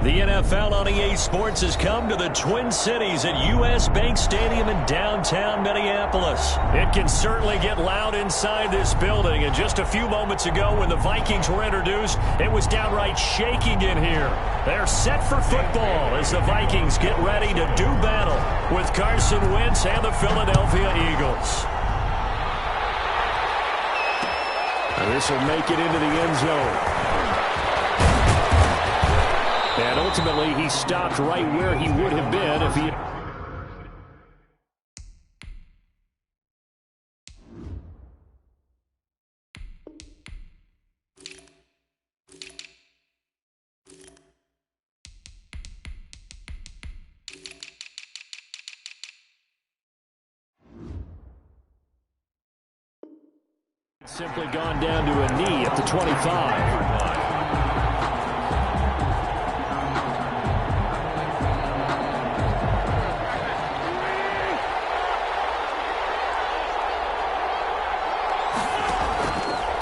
The NFL on EA Sports has come to the Twin Cities at U.S. Bank Stadium in downtown Minneapolis. It can certainly get loud inside this building, and just a few moments ago when the Vikings were introduced, it was downright shaking in here. They're set for football as the Vikings get ready to do battle with Carson Wentz and the Philadelphia Eagles. And this will make it into the end zone. And ultimately, he stopped right where he would have been if he... simply gone down to a knee at the 25.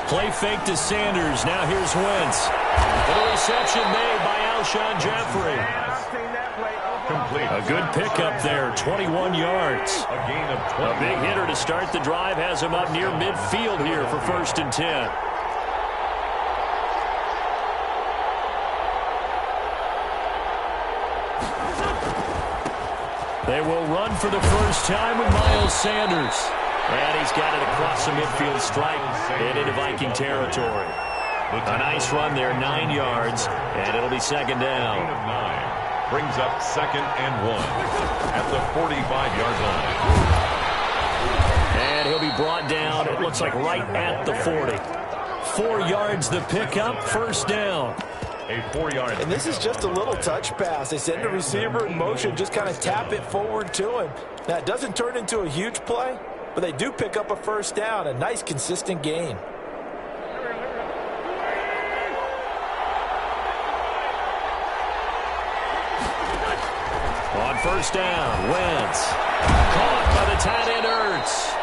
Play fake to Sanders. Now here's Wentz. The reception made by Alshon Jeffrey. Complete. A good pickup there, 21 yards. A gain of 20. A big hitter to start the drive has him up near midfield here for 1st and 10. They will run for the first time with Miles Sanders. And he's got it across the midfield stripe and into Viking territory. A nice run there, 9 yards, and it'll be 2nd down. Gain of 9 brings up 2nd and 1 at the 45-yard line. And he'll be brought down, it looks like right at the 40. 4 yards the pickup, 1st down. A 4-yard. And this is just a little touch pass. They send the receiver in motion, just kind of tap it forward to him. Now, it doesn't turn into a huge play, but they do pick up a 1st down, a nice consistent gain. On 1st down, Wentz. Caught by the tight end Ertz.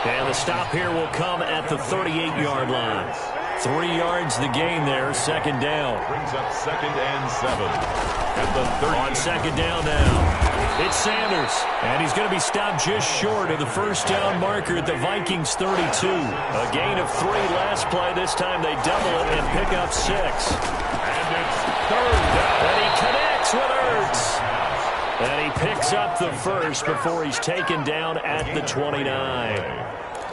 And the stop here will come at the 38-yard line. 3 yards the gain there, 2nd down. Brings up 2nd and 7 at the 30. On 2nd down now, it's Sanders. And he's going to be stopped just short of the 1st down marker at the Vikings 32. A gain of 3 last play. This time they double it and pick up 6. And it's 3rd down. And he connects with Ertz. And he picks up the 1st before he's taken down at the 29.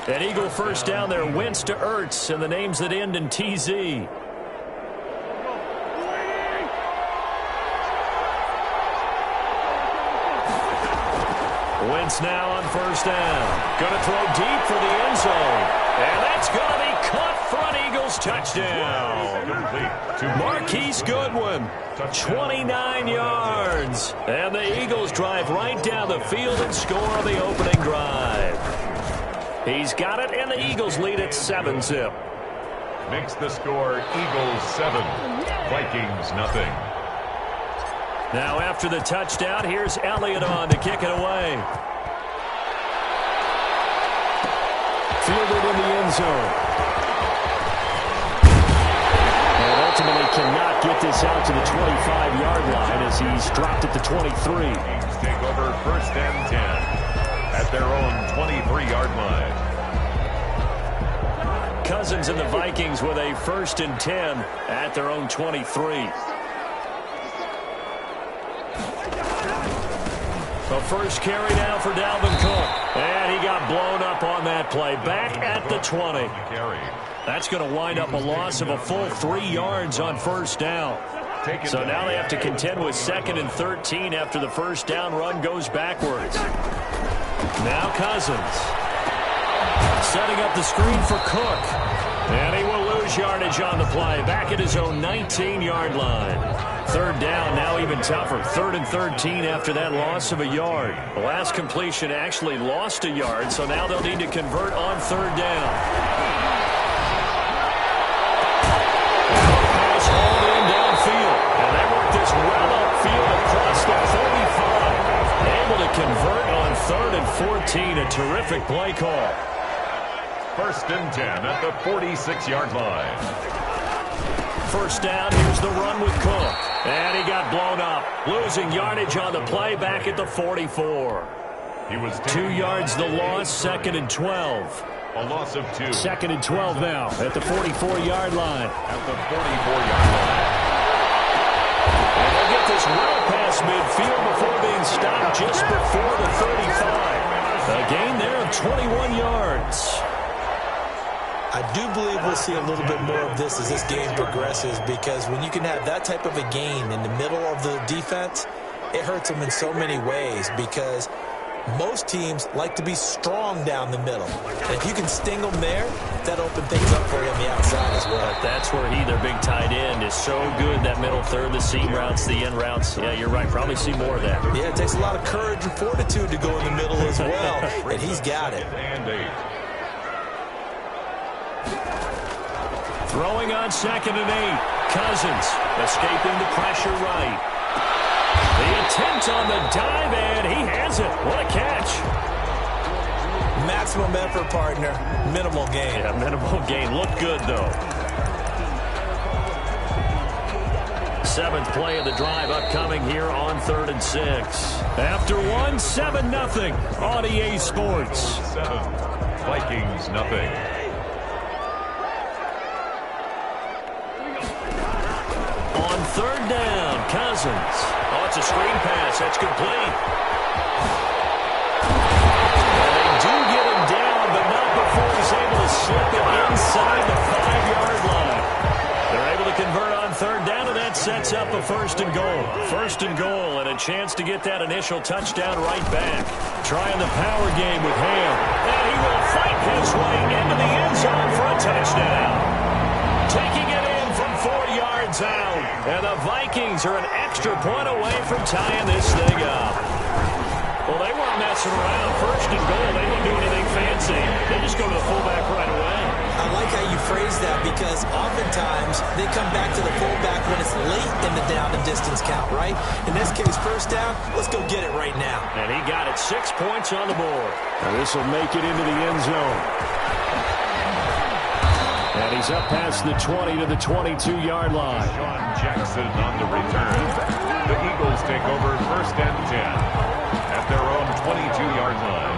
An Eagle 1st down there, Wentz to Ertz, and the names that end in TZ. Wentz now on 1st down. Going to throw deep for the end zone. And that's going to be caught for an Eagles touchdown. Complete to Marquise Goodwin, 29 yards. And the Eagles drive right down the field and score on the opening drive. He's got it, and the Eagles lead at 7-zip. Makes the score Eagles 7, Vikings nothing. Now after the touchdown, here's Elliott on to kick it away. Fielded in the end zone. And ultimately cannot get this out to the 25-yard line as he's dropped at the 23. Vikings take over 1st and 10 at their own 23-yard line. Cousins and the Vikings with a 1st and 10 at their own 23. The first carry down for Dalvin Cook. And he got blown up on that play. Back at the 20. That's going to wind up a loss of a full 3 yards on 1st down. So now they have to contend with 2nd and 13 after the 1st down run goes backwards. Now Cousins. Setting up the screen for Cook. And he will lose yardage on the play. Back at his own 19-yard line. 3rd down, now even tougher. 3rd and 13 after that loss of a yard. The last completion actually lost a yard, so now they'll need to convert on 3rd down. Pass hauled in downfield. And they work this well upfield across the 45. Able to convert on 3rd and 14. A terrific play call. 1st and 10 at the 46-yard line. 1st down, here's the run with Cook. And he got blown up, losing yardage on the play back at the 44. He was 2 yards the loss, 2nd and 12. A loss of 2. 2nd and 12 now at the 44-yard line. At the 44-yard line. And they'll get this well past midfield before being stopped just before the 35. A gain there of 21 yards. I do believe we'll see a little bit more of this as this game progresses, because when you can have that type of a gain in the middle of the defense, it hurts them in so many ways, because most teams like to be strong down the middle. And if you can sting them there, that opens things up for you on the outside as well. That's where their big tight end, is so good, that middle third, the seam routes, the in routes. Yeah, you're right. Probably see more of that. Yeah, it takes a lot of courage and fortitude to go in the middle as well, and he's got it. And 8. Throwing on 2nd and 8. Cousins escaping the pressure right. The attempt on the dive, and he has it. What a catch. Maximum effort, partner. Minimal gain. Yeah, minimal gain. Looked good, though. 7th play of the drive upcoming here on 3rd and 6. After one, 7-0 on EA Sports. 7. Vikings, nothing. On 3rd down, Cousins. Oh, it's a screen pass. That's complete. And they do get him down, but not before he's able to slip it inside the 5-yard line. They're able to convert on 3rd down, and that sets up a 1st and goal. 1st and goal, and a chance to get that initial touchdown right back. Trying the power game with Ham. And he will fight his way into the end zone for a touchdown. Taking it in from 4 yards out. And the Vikings are an extra point away from tying this thing up. Well, they weren't messing around. 1st and goal, they didn't do anything fancy. They just go to the fullback right away. I like how you phrase that, because oftentimes they come back to the fullback when it's late in the down and distance count, right? In this case, 1st down, let's go get it right now. And he got it, 6 points on the board. And this will make it into the end zone. And he's up past the 20 to the 22-yard line. Sean Jackson on the return. The Eagles take over 1st and 10 at their own 22-yard line.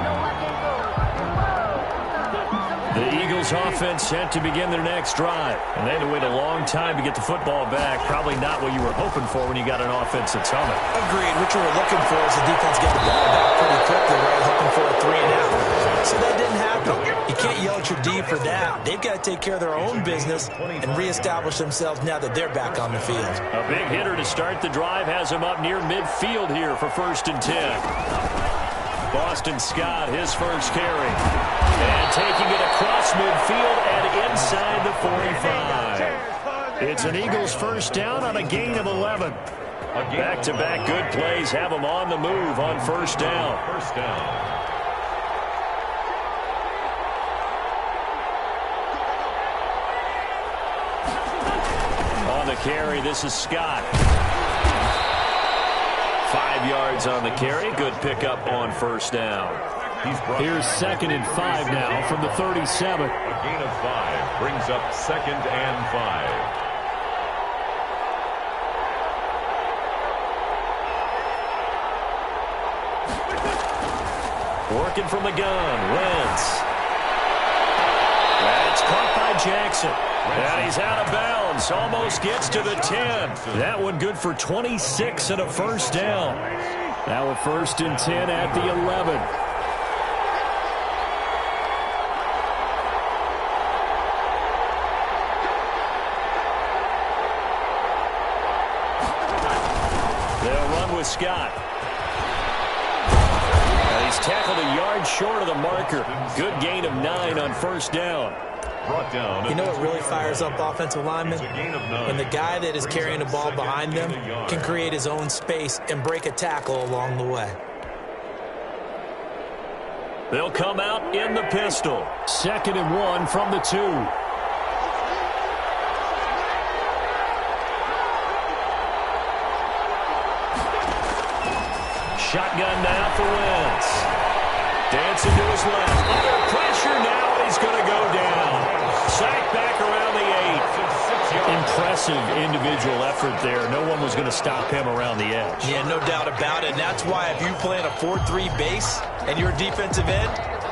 The Eagles offense set to begin their next drive. And they had to wait a long time to get the football back. Probably not what you were hoping for when you got an offense that's humming. Agreed. What you were looking for is the defense get the ball back pretty quickly, right? Hoping for a 3-and-out. So that didn't happen. You can't yell at your D for that. They've got to take care of their own business and reestablish themselves now that they're back on the field. A big hitter to start the drive has him up near midfield here for 1st and 10. Boston Scott, his first carry. And taking it across midfield and inside the 45. It's an Eagles 1st down on a gain of 11. Back-to-back good plays have them on the move on 1st down. 1st down. On the carry, this is Scott. 5 yards on the carry. Good pickup on 1st down. Here's 2nd and 5 now from the 37. A gain of 5 brings up 2nd and 5. Working from the gun, Wentz. And it's caught by Jackson. And he's out of bounds. Almost gets to the 10. That one good for 26 and a 1st down. Now a 1st and 10 at the 11. They'll run with Scott. And he's tackled a yard short of the marker. Good gain of 9 on 1st down. Brought down. You know what really fires up offensive linemen? When the guy that is carrying the ball behind them can create his own space and break a tackle along the way. They'll come out in the pistol. 2nd and 1 from the 2. Shotgun now for Wentz. Dancing to his left. Under pressure now, he's going to go down. Sacked back around the 8. massive individual effort there. No one was going to stop him around the edge. Yeah, no doubt about it. And that's why if you play in a 4-3 base and you're a defensive end,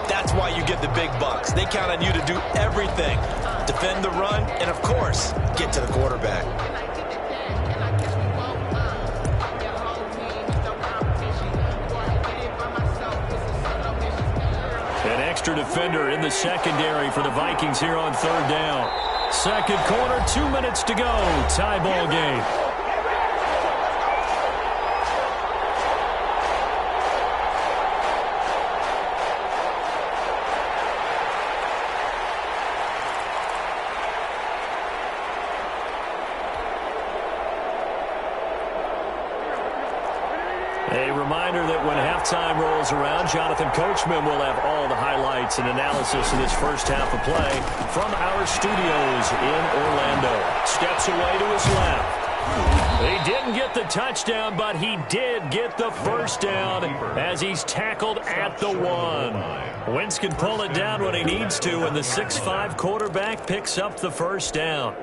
that's why you get the big bucks. They count on you to do everything. Defend the run and, of course, get to the quarterback. An extra defender in the secondary for the Vikings here on third down. Second quarter, 2 minutes to go. Tie ball game. A reminder that when halftime rolls around, Jonathan Coachman will have all the highlights and analysis of this first half of play from our studios in Orlando. Steps away to his left. He didn't get the touchdown, but he did get the first down as he's tackled at the 1. Wentz can pull it down when he needs to, and the 6'5" quarterback picks up the first down.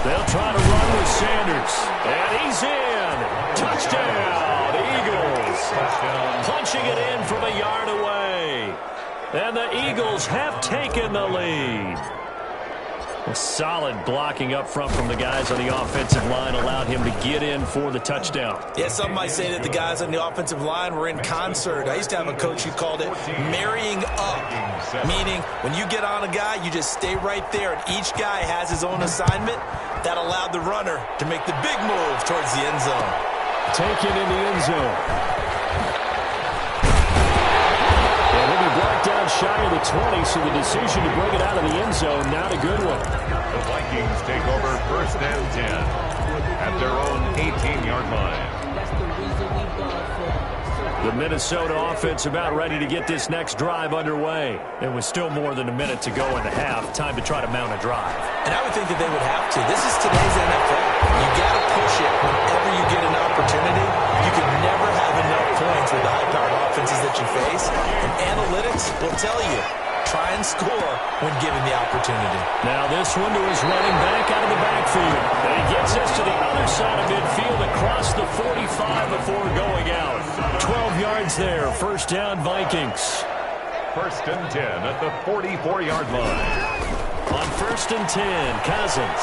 They'll try to run with Sanders. And he's in. Touchdown, Eagles. Punching it in from a yard away. And the Eagles have taken the lead. A solid blocking up front from the guys on the offensive line allowed him to get in for the touchdown. Yeah, some might say that the guys on the offensive line were in concert. I used to have a coach who called it marrying up, meaning when you get on a guy, you just stay right there, and each guy has his own assignment. That allowed the runner to make the big move towards the end zone. Taken in the end zone. And he'll be brought down shy of the 20, so the decision to bring it out of the end zone, not a good one. The Vikings take over first and 10 at their own 18-yard line. The Minnesota offense about ready to get this next drive underway. There was still more than a minute to go in the half. Time to try to mount a drive. And I would think that they would have to. This is today's NFL. You got to push it whenever you get an opportunity. You can never have enough points with the high-powered offenses that you face. And analytics will tell you, try and score when given the opportunity. Now this one to his running back out of the backfield. And he gets us to the other side of midfield across the 45 before going out. 12 yards there. First down, Vikings. First and 10 at the 44-yard line. On first and 10, Cousins.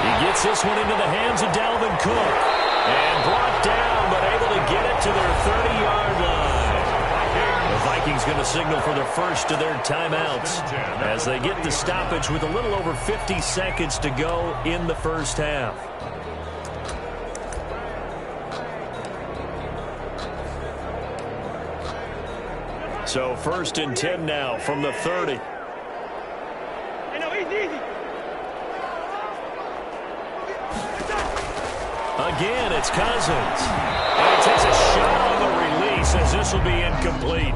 He gets this one into the hands of Dalvin Cook. And brought down, but able to get it to their 30-yard line. The Vikings going to signal for the first of their timeouts as they get the stoppage with a little over 50 seconds to go in the first half. So first and 10 now from the 30. Again, it's Cousins. And he takes a shot on the release as this will be incomplete.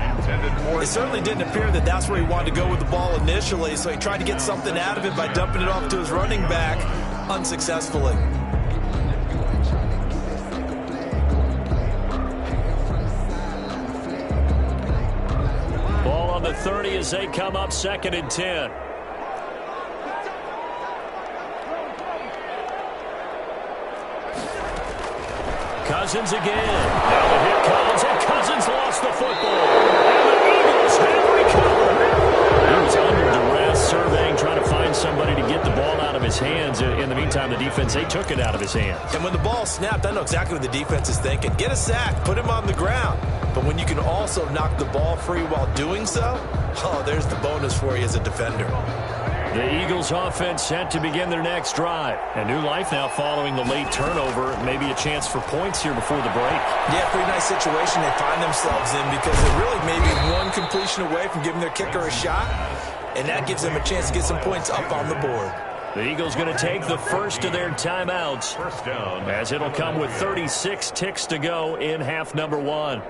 It certainly didn't appear that that's where he wanted to go with the ball initially, so he tried to get something out of it by dumping it off to his running back unsuccessfully. Ball on the 30 as they come up second and 10. Cousins again. Now the hit comes, and Cousins lost the football. And the Eagles have recovered. He was under duress, surveying, trying to find somebody to get the ball out of his hands. In the meantime, the defense, they took it out of his hands. And when the ball snapped, I know exactly what the defense is thinking. Get a sack, put him on the ground. But when you can also knock the ball free while doing so, oh, there's the bonus for you as a defender. The Eagles offense set to begin their next drive. A new life now following the late turnover. Maybe a chance for points here before the break. Yeah, pretty nice situation they find themselves in because they're really maybe one completion away from giving their kicker a shot. And that gives them a chance to get some points up on the board. The Eagles going to take the first of their timeouts First down. as it'll come with 36 ticks to go in half number one.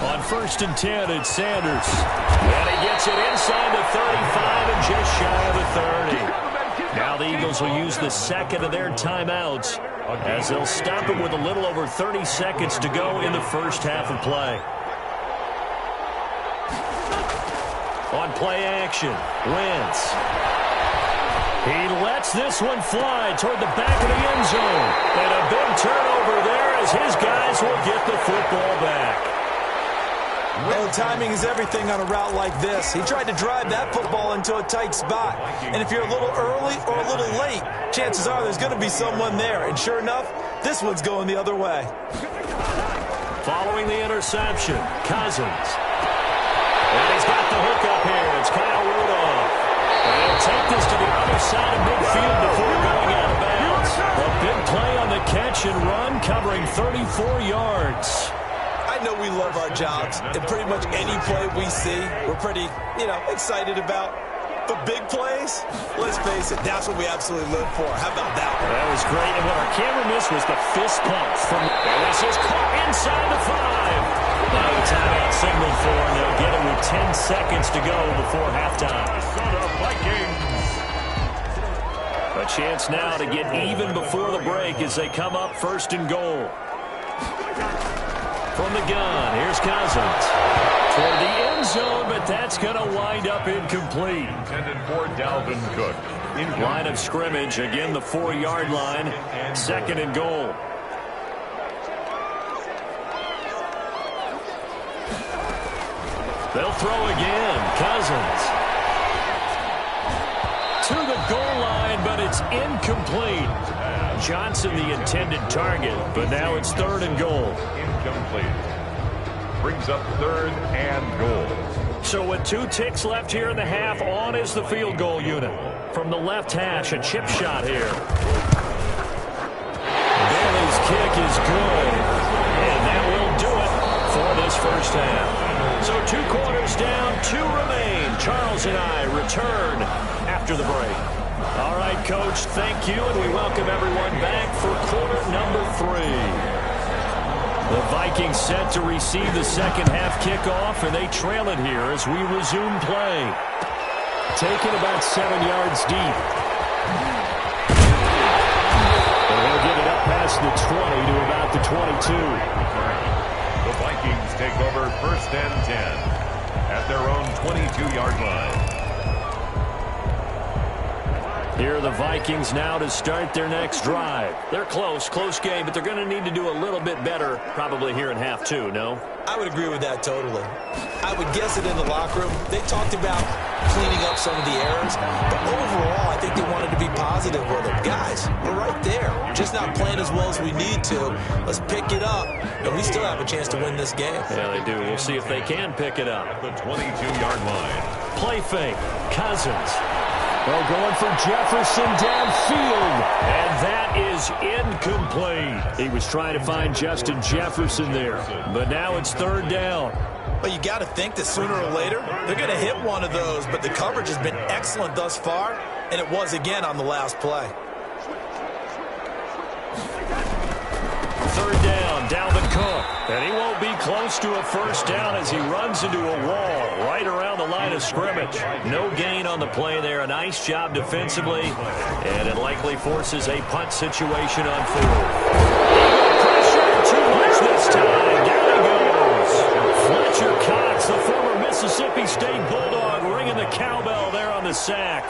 On first and 10, it's Sanders. And he gets it inside the 35 and just shy of the 30. Now the the Eagles will use the second of their timeouts as they'll stop it with a little over 30 seconds to go in the first half of play. On play action, Wentz. He lets this one fly toward the back of the end zone. And a big turnover there as his guys will get the football back. Well, timing is everything on a route like this. He tried to drive that football into a tight spot. And if you're a little early or a little late, chances are there's going to be someone there. And sure enough, this one's going the other way. Following the interception, Cousins. And he's got the hook up here. It's Kyle Rudolph. And he'll take this to the other side of midfield before going out of bounds. A big play on the catch and run, covering 34 yards. I know we love our jobs, and pretty much any play we see, we're pretty, excited about. But big plays, let's face it, that's what we absolutely live for. How about that one? That was great, and what our camera missed was the fist pump from, and this is caught inside the 5. Now the timeout signaled for, and they'll get it with 10 seconds to go before halftime. A chance now to get even before the break as they come up first and goal. From the gun, here's Cousins. Toward the end zone, but that's going to wind up incomplete. Intended for Dalvin Cook. Line of scrimmage, again the 4-yard line. Second and goal. They'll throw again. Cousins. To the goal line, but it's incomplete. Johnson the intended target, but now it's third and goal. Incomplete. Brings up third and goal. So with 2 ticks left here in the half, on is the field goal unit. From the left hash, a chip shot here. Bailey's kick is good. And that will do it for this first half. So 2 quarters down, 2 remain. Charles and I return after the break. All right, Coach, thank you, and we welcome everyone back for quarter number 3. The Vikings set to receive the second half kickoff, and they trail it here as we resume play. Taken about 7 yards deep. And they'll get it up past the 20 to about the 22. The Vikings take over first and 10 at their own 22-yard line. Here are the Vikings now to start their next drive. They're close game, but they're going to need to do a little bit better probably here in half 2, no? I would agree with that totally. I would guess it in the locker room. They talked about cleaning up some of the errors, but overall, I think they wanted to be positive with them. Guys, we're right there. Just not playing as well as we need to. Let's pick it up, and we still have a chance to win this game. Yeah, they do. We'll see if they can pick it up. At the 22-yard line. Play fake. Cousins. Well, going for Jefferson downfield, and that is incomplete. He was trying to find Justin Jefferson there, but now it's third down. But you got to think that sooner or later, they're going to hit one of those, but the coverage has been excellent thus far, and it was again on the last play. Third down, Dalvin Cook. And he won't be close to a first down as he runs into a wall right around the line of scrimmage. No gain on the play there. A nice job defensively. And it likely forces a punt situation on 4th. Pressure, too much this time. Down he goes. Fletcher Cox, the former Mississippi State Bulldog, ringing the cowbell there on the sack.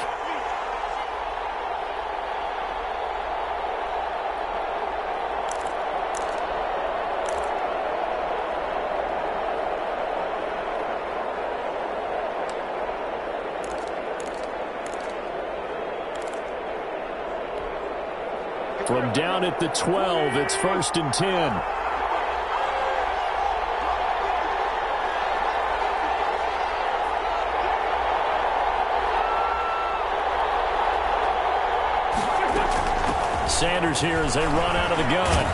From down at the 12, it's first and 10. Sanders here as they run out of the gun.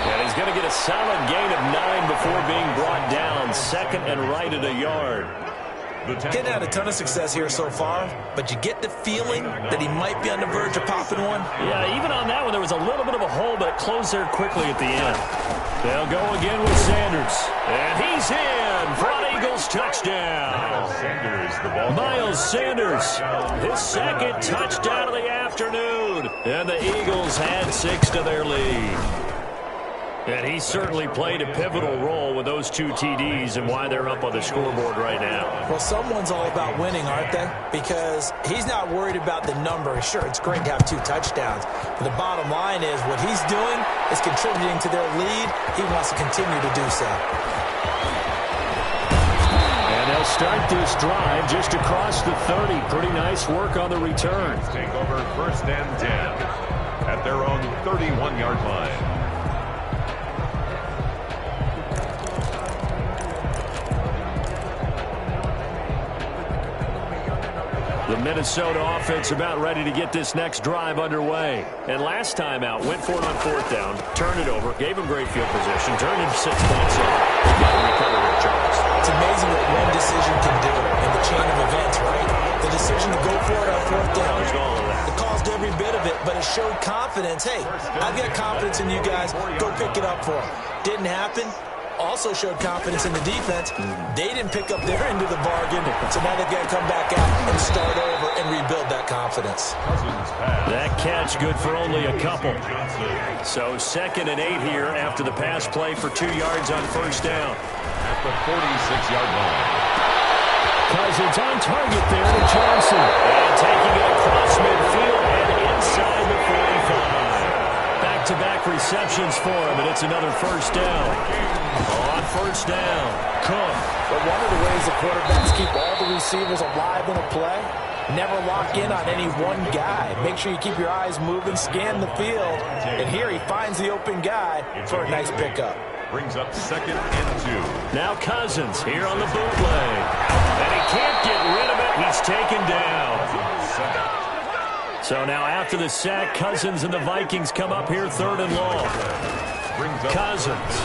And he's going to get a solid gain of 9 before being brought down. Second and right at a yard. Getting had a ton of success here so far, but you get the feeling that he might be on the verge of popping one. Yeah, even on that one, there was a little bit of a hole, but it closed there quickly at the end. They'll go again with Sanders. And he's in. Brought Eagles touchdown. Sanders, the ball. Miles Sanders, his second touchdown of the afternoon. And the Eagles had 6 to their lead. And he certainly played a pivotal role with those 2 TDs and why they're up on the scoreboard right now. Well, someone's all about winning, aren't they? Because he's not worried about the number. Sure, it's great to have 2 touchdowns. But the bottom line is what he's doing is contributing to their lead. He wants to continue to do so. And they'll start this drive just across the 30. Pretty nice work on the return. Take over 1st and 10 at their own 31-yard line. The Minnesota offense about ready to get this next drive underway. And last time out, went for it on 4th down, turned it over, gave him great field position, turned into 6 points in. They got to recover their Charles. It's amazing what one decision can do in the chain of events, right? The decision to go for it on 4th down. It caused every bit of it, but it showed confidence. Hey, I've got confidence in you guys. Go pick it up for them. Didn't happen. Also showed confidence in the defense. They didn't pick up their end of the bargain, so now they've got to come back out and start over and rebuild that confidence. That catch good for only a couple. So 2nd and 8 here after the pass play for 2 yards on 1st down. At the 46-yard line. Cousins on target there to Johnson. And taking it across midfield and inside the 45. Back-to-back receptions for him, and it's another 1st down. On 1st down, Cook. But one of the ways the quarterbacks keep all the receivers alive in a play, never lock in on any one guy. Make sure you keep your eyes moving, scan the field. And here he finds the open guy for a nice pickup. Brings up 2nd and 2. Now Cousins here on the bootleg. And he can't get rid of it. He's taken down. So now after the sack, Cousins and the Vikings come up here 3rd and long. Cousins.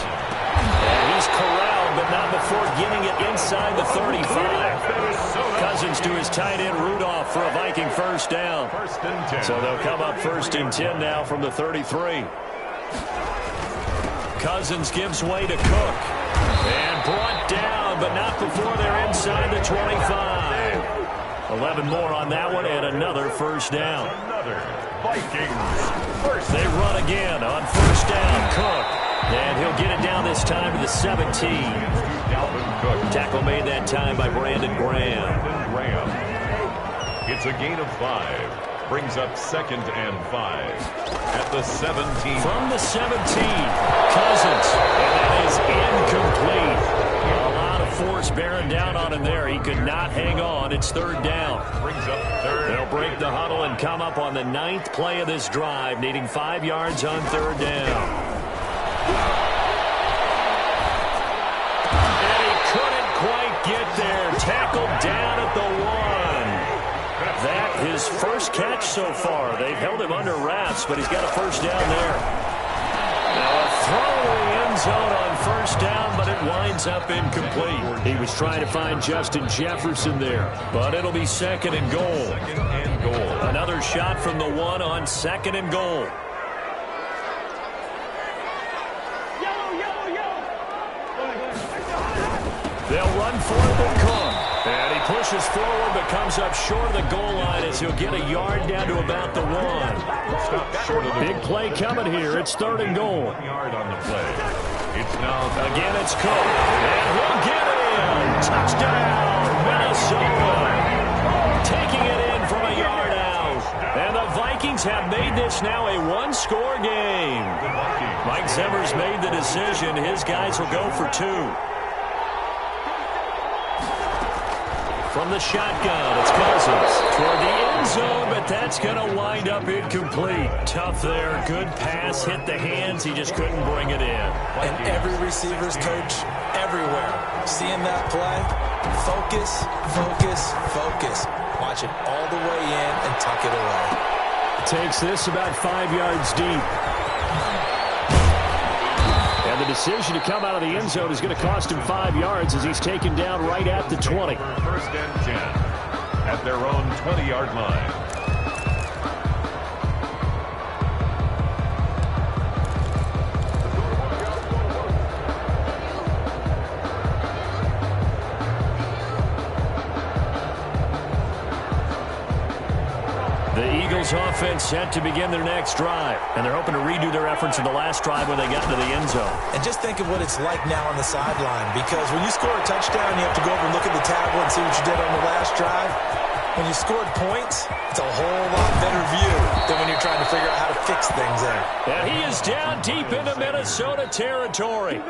And he's corralled, but not before getting it inside the 35. Cousins to his tight end Rudolph for a Viking 1st down. So they'll come up 1st and 10 now from the 33. Cousins gives way to Cook. And brought down, but not before they're inside the 25. 11 more on that one, and another 1st down. Vikings. They run again on 1st down. Cook. And he'll get it down this time to the 17. Tackle made that time by Brandon Graham. It's a gain of 5. Brings up 2nd and 5 at the 17. From the 17, Cousins. And that is incomplete. A lot of force bearing down on him there. He could not hang on. It's 3rd down. Brings up 3rd. They'll break the huddle and come up on the 9th play of this drive, needing 5 yards on 3rd down. And he couldn't quite get there. Tackled down at the 1. That his first catch so far. They've held him under wraps, but he's got a 1st down there. Now a throw to the end zone on 1st down, but it winds up incomplete. He was trying to find Justin Jefferson there, but it'll be 2nd and goal. 2nd and goal. Another shot from the 1 on 2nd and goal. They'll run for it with Cook. And he pushes forward but comes up short of the goal line as he'll get a yard down to about the 1. Stop short of the Big play coming here. It's 3rd and goal. 1 yard on the play. It's now again. It's Cook. And he'll get in. Touchdown, Minnesota. Taking it in from a yard out. And the Vikings have made this now a 1-score game. Mike Zimmer's made the decision. His guys will go for 2. From the shotgun, it's Cousins toward the end zone, but that's going to wind up incomplete. Tough there. Good pass, hit the hands. He just couldn't bring it in. And every receiver's coach everywhere. Seeing that play, focus, focus, focus. Watch it all the way in and tuck it away. Takes this about 5 yards deep. And the decision to come out of the end zone is going to cost him 5 yards as he's taken down right at the 20. 1st and 10 at their own 20-yard line. The Eagles offense set to begin their next drive, and they're hoping to redo their efforts in the last drive when they got into the end zone. And just think of what it's like now on the sideline, because when you score a touchdown, you have to go over and look at the tablet and see what you did on the last drive. When you scored points, it's a whole lot better view than when you're trying to figure out how to fix things there. And he is down deep into Minnesota territory.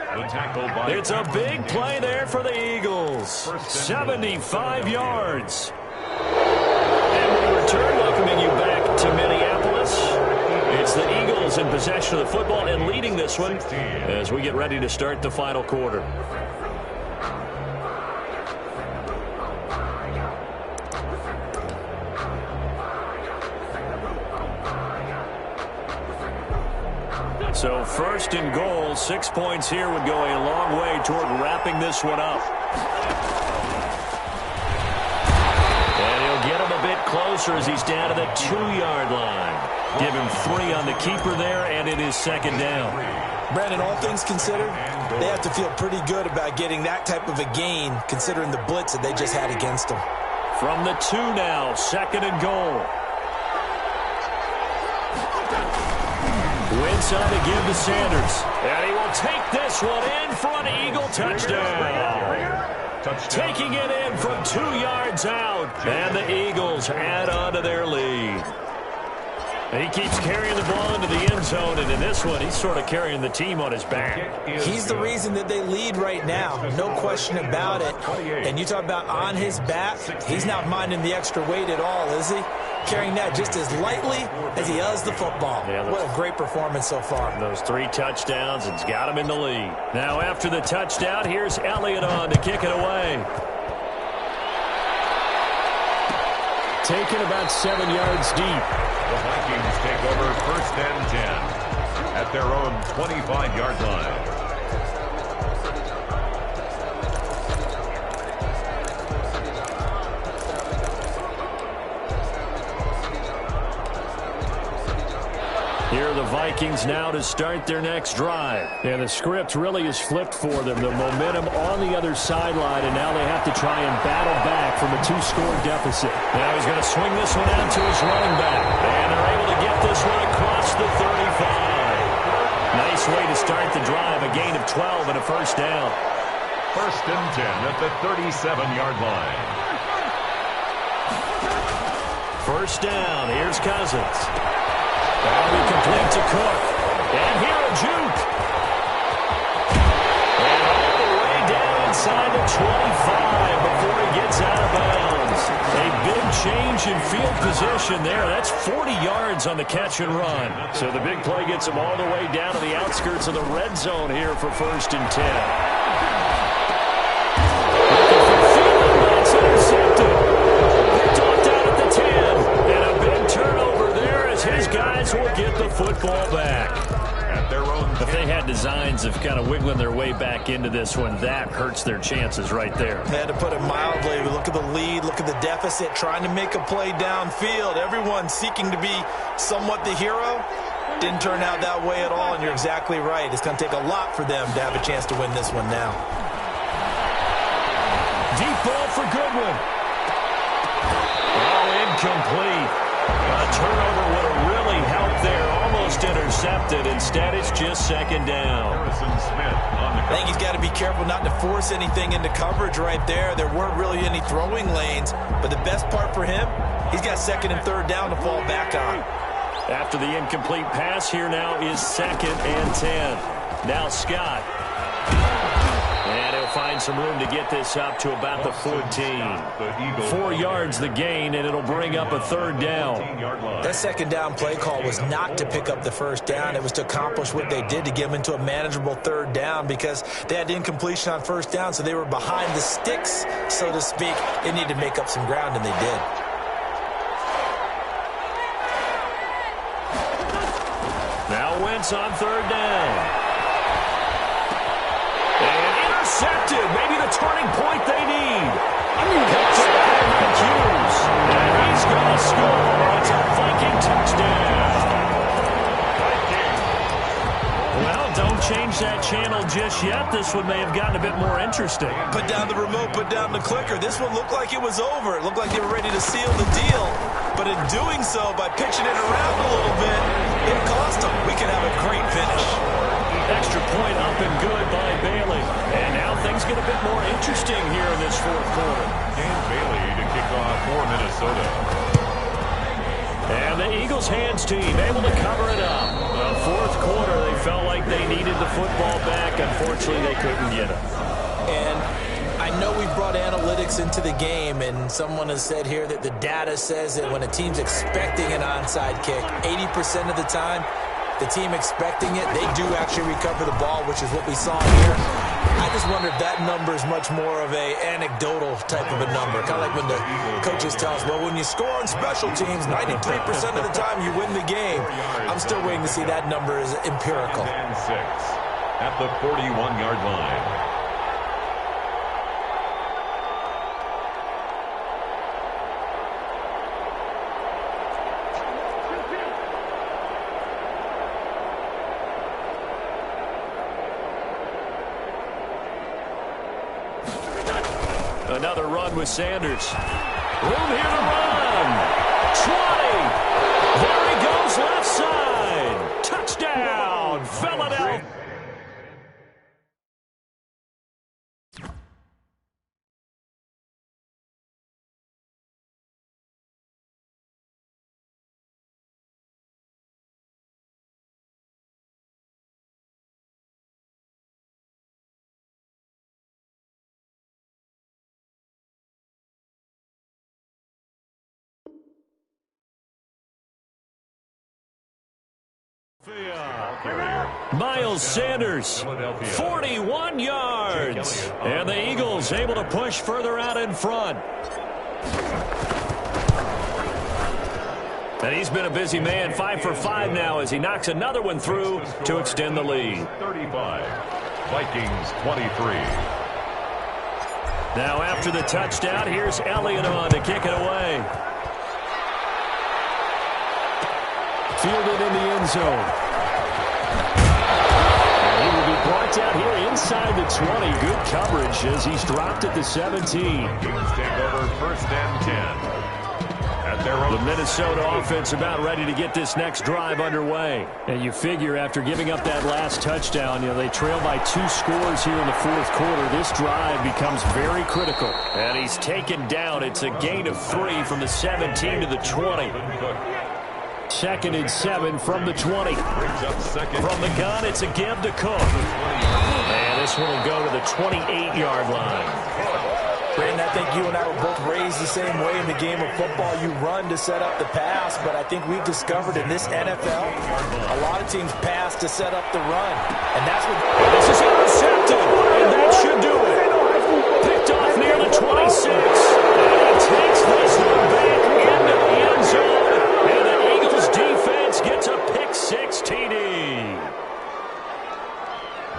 It's a big play there for the Eagles. 75 yards. And we return, welcoming you back to Minneapolis. It's the Eagles in possession of the football and leading this one as we get ready to start the final quarter. So first and goal, 6 points here would go a long way toward wrapping this one up. And he'll get him a bit closer as he's down to the 2-yard line. Give him 3 on the keeper there, and it is second down. Brandon, all things considered, they have to feel pretty good about getting that type of a gain, considering the blitz that they just had against them. From the 2 now, second and goal. Wentz on to give to Sanders. And he will take this one in for an Eagle touchdown. Taking it in from 2 yards out. And the Eagles add on to their lead. He keeps carrying the ball into the end zone, and in this one, he's sort of carrying the team on his back. He's the reason that they lead right now, no question about it. And you talk about on his back, he's not minding the extra weight at all, is he? Carrying that just as lightly as he does the football. Yeah, what a great performance so far. Those 3 touchdowns, it's got him in the lead. Now after the touchdown, here's Elliott on to kick it away. Taken about 7 yards deep. The Vikings take over first and 10 at their own 25-yard line. Here are the Vikings now to start their next drive. And the script really is flipped for them. The momentum on the other sideline, and now they have to try and battle back from a 2-score deficit. Now he's going to swing this one out to his running back. And they're able to get this one across the 35. Nice way to start the drive. A gain of 12 and a first down. First and 10 at the 37-yard line. First down. Here's Cousins. Ball complete to Cook. And here a juke. And all the way down inside the 25 before he gets out of bounds. A big change in field position there. That's 40 yards on the catch and run. So the big play gets him all the way down to the outskirts of the red zone here for first and 10. That's intercepted. Picked off down at the 10. And a big turnover there as his guys will get the football back. At their own if they had designs of kind of wiggling their way back into this one, that hurts their chances right there. They had to put it mildly. We look at the lead, look at the deficit, trying to make a play downfield. Everyone seeking to be somewhat the hero. Didn't turn out that way at all, and you're exactly right. It's going to take a lot for them to have a chance to win this one now. Deep ball for Goodwin. Oh, incomplete. A turnover would have really helped there. Almost intercepted. Instead, it's just second down. I think he's got to be careful not to force anything into coverage right there. There weren't really any throwing lanes, but the best part for him, he's got second and third down to fall back on. After the incomplete pass, here now is second and 10. Now Scott. And he'll find some room to get this up to about the 14. 4 yards the gain, and it'll bring up a third down. That second down play call was not to pick up the first down. It was to accomplish what they did to get them into a manageable third down because they had incompletion on first down, so they were behind the sticks, so to speak. They needed to make up some ground, and they did. Now Wentz on third down. And intercepted. Maybe the turning point they need. Cuts it out of Hughes. And he's going to score. It's a Viking touchdown. Well, don't change that channel just yet. This one may have gotten a bit more interesting. Put down the remote, put down the clicker. This one looked like it was over. It looked like they were ready to seal the deal. But in doing so, by pitching it around a little bit, it cost them. We could have a great finish. Extra point up and good by Bailey. And now things get a bit more interesting here in this fourth quarter. Dan Bailey to kick off for Minnesota. And the Eagles hands team able to cover it up. The fourth quarter, they felt like they needed the football back. Unfortunately, they couldn't get it. And I know we brought analytics into the game, and someone has said here that the data says that when a team's expecting an onside kick, 80% of the time, the team expecting it, they do actually recover the ball, which is what we saw here. I just wonder if that number is much more of a anecdotal type of a number. Kind of like when the coaches tell us, well, when you score on special teams, 93% of the time you win the game. I'm still waiting to see that number is empirical. And 6 at the 41-yard line. Another run with Sanders. Room here to run. 20. There he goes left side. Touchdown, Philadelphia. Miles Sanders, 41 yards. And the Eagles able to push further out in front. And he's been a busy man, 5 for 5 now as he knocks another one through to extend the lead. 35, Vikings 23. Now after the touchdown, here's Elliott on to kick it away. Fielded in the end zone. And he will be brought down here inside the 20. Good coverage as he's dropped at the 17. Eagles take over 1st and 10. At their own. The Minnesota offense about ready to get this next drive underway. And you figure after giving up that last touchdown, they trail by 2 scores here in the fourth quarter. This drive becomes very critical. And he's taken down. It's a gain of 3 from the 17 to the 20. 2nd and 7 from the 20. From the gun, it's a give to Cook. And this one will go to the 28-yard line. Brandon, I think you and I were both raised the same way in the game of football. You run to set up the pass, but I think we've discovered in this NFL, a lot of teams pass to set up the run. And that's what... This is intercepted, and that should do it. Picked off near the 26. And he takes this one back into the end zone. And the Eagles defense gets a pick-6 TD.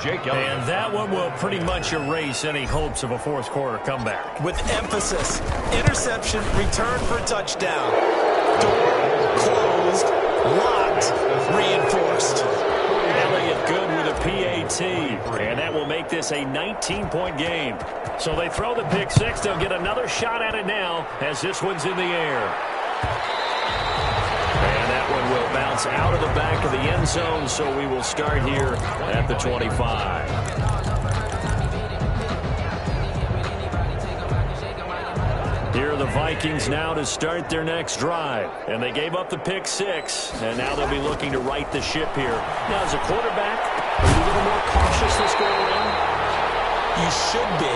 And that one will pretty much erase any hopes of a fourth quarter comeback. With emphasis, interception, return for touchdown. Door closed, locked, reinforced. Elliott good with a PAT, and that will make this a 19-point game. So they throw the pick-6. They'll get another shot at it now as this one's in the air. And that one will bounce out of the back of the end zone, so we will start here at the 25. Here are the Vikings now to start their next drive. And they gave up the pick-6, and now they'll be looking to right the ship here. Now, as a quarterback, are you a little more cautious this go around? You should be,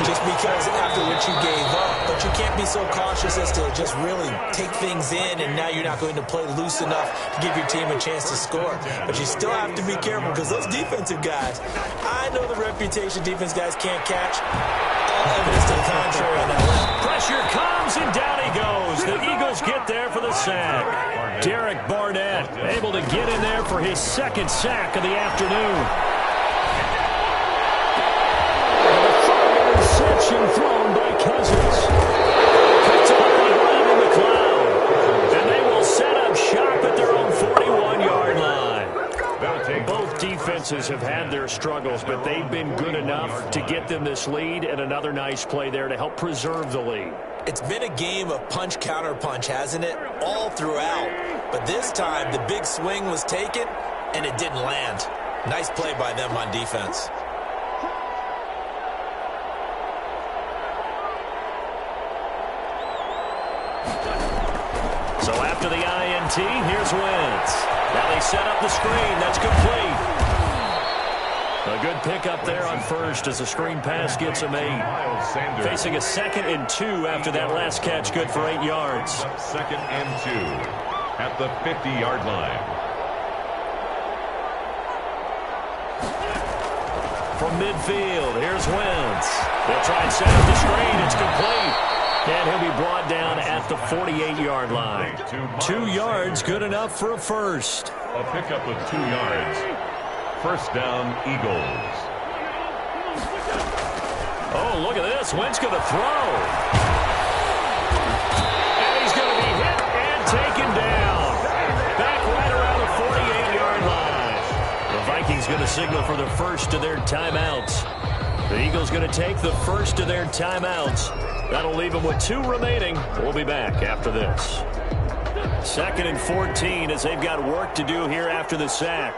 just because after what you gave up. But you can't be so cautious as to just really take things in, and now you're not going to play loose enough to give your team a chance to score. But you still have to be careful because those defensive guys, I know the reputation defense guys can't catch. All evidence to the contrary on that one. Pressure comes, and down he goes. The Eagles get there for the sack. Derek Barnett able to get in there for his 2nd sack of the afternoon. Interception thrown by Cousins. Picked up on the ground in the cloud. And they will set up shop at their own 41-yard line. Both defenses offenses have had their struggles, but they've been good enough to get them this lead, and another nice play there to help preserve the lead. It's been a game of punch-counter-punch, hasn't it? All throughout. But this time, the big swing was taken, and it didn't land. Nice play by them on defense. So after the INT, here's Wentz. Now they set up the screen. That's complete. A good pickup there on first as the screen pass gets him 8. Facing a 2nd and 2 after that last catch, good for 8 yards. 2nd and 2 at the 50-yard line. From midfield, here's Wentz. They'll try and set up the screen. It's complete. And he'll be brought down at the 48-yard line. 2 yards, good enough for a first. A pickup of 2 yards. First down, Eagles. Oh, look at this. Wentz going to throw. And he's going to be hit and taken down. Back right around the 48-yard line. The Vikings going to signal for the first of their timeouts. The Eagles going to take the first of their timeouts. That'll leave them with 2 remaining. We'll be back after this. 2nd and 14 as they've got work to do here after the sack.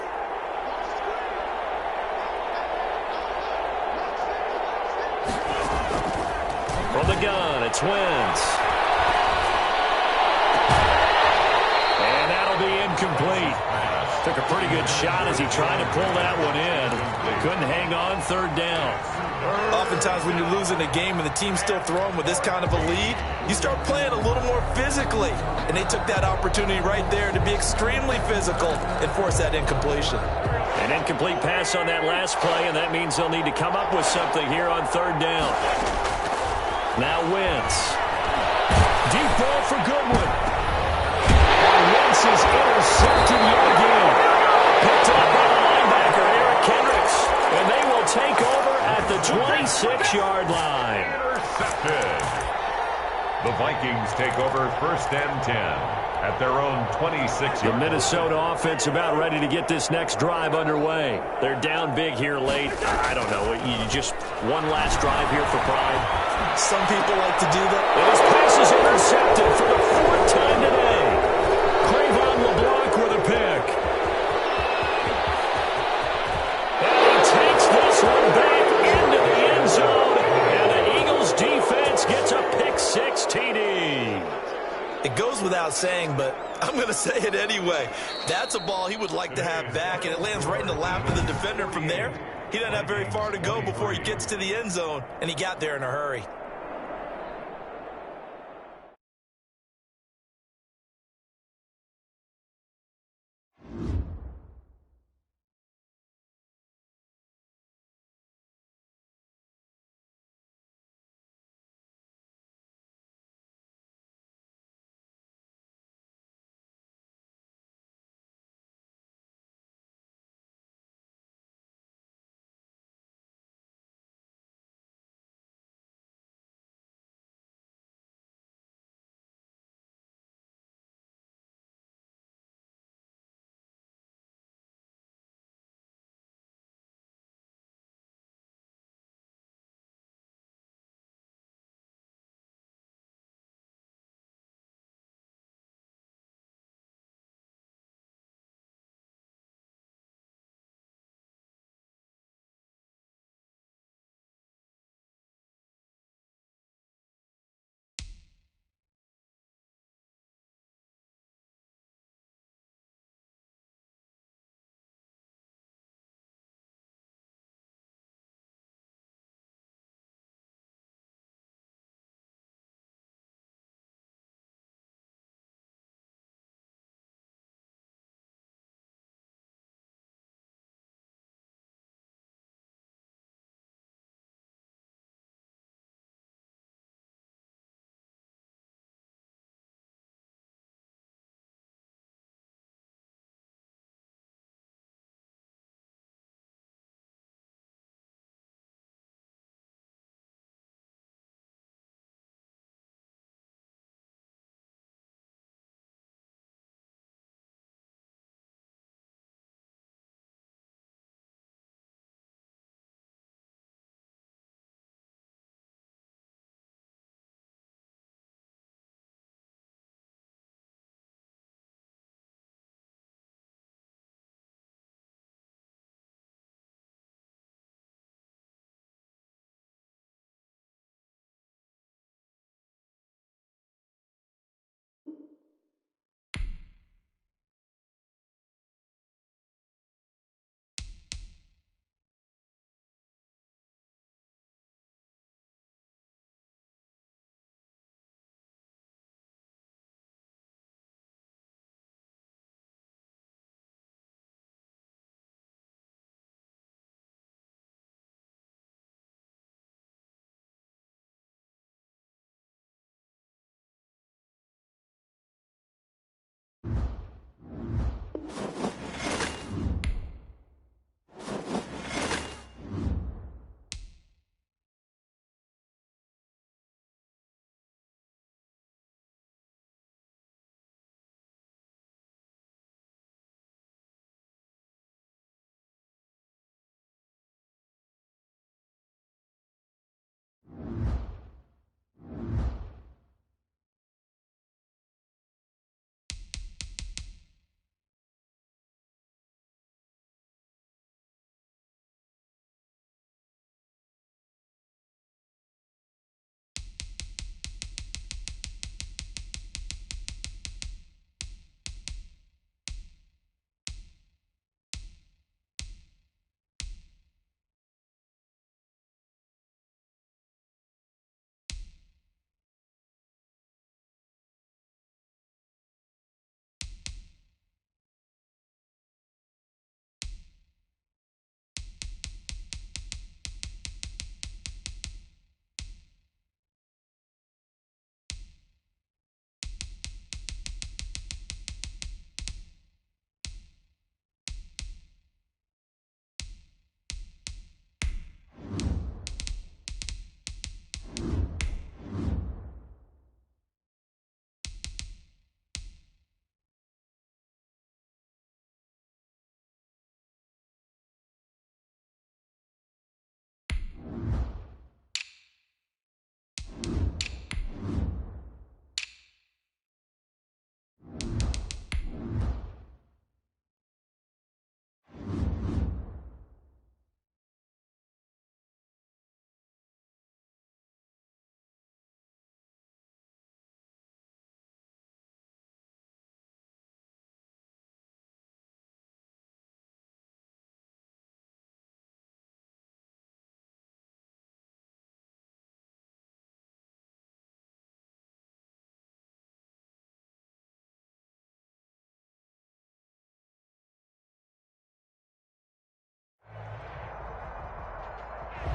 From the gun, it's Wentz. And that'll be incomplete. Took a pretty good shot as he tried to pull that one in. Couldn't hang on, 3rd down. Oftentimes when you're losing a game and the team's still throwing with this kind of a lead, you start playing a little more physically. And they took that opportunity right there to be extremely physical and force that incompletion. An incomplete pass on that last play, and that means they'll need to come up with something here on 3rd down. Now Wentz. Deep ball for Goodwin. And Wentz is intercepted yet again. Picked up by the linebacker, Eric Kendricks. And they will take over at the 26-yard line. Intercepted. The Vikings take over 1st and 10 at their own 26. The Minnesota offense about ready to get this next drive underway. They're down big here late. I don't know. You just one last drive here for pride. Some people like to do that. And his pass is intercepted for the 4th time today. Cravon LeBlanc with a pick. And he takes this one back into the end zone. And the Eagles defense gets a pick 6 TD. It goes without saying, but I'm going to say it anyway. That's a ball he would like to have back, and it lands right in the lap of the defender from there. He doesn't have very far to go before he gets to the end zone, and he got there in a hurry.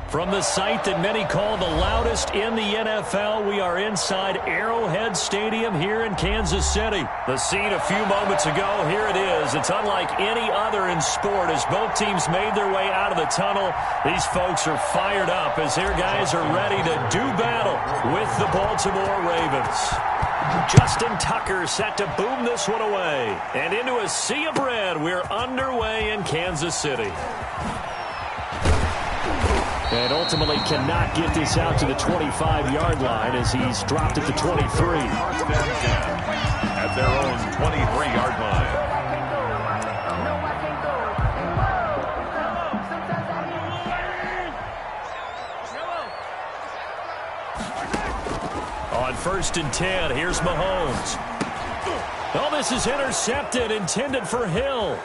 From the site that many call the loudest in the NFL, we are inside Arrowhead Stadium here in Kansas City. The scene a few moments ago, here it is. It's unlike any other in sport as both teams made their way out of the tunnel. These folks are fired up as their guys are ready to do battle with the Baltimore Ravens. Justin Tucker set to boom this one away. And into a sea of red, we're underway in Kansas City. And ultimately cannot get this out to the 25-yard line as he's dropped at the 23. At their own 23-yard line. On 1st and 10, here's Mahomes. Oh, this is intercepted, intended for Hill.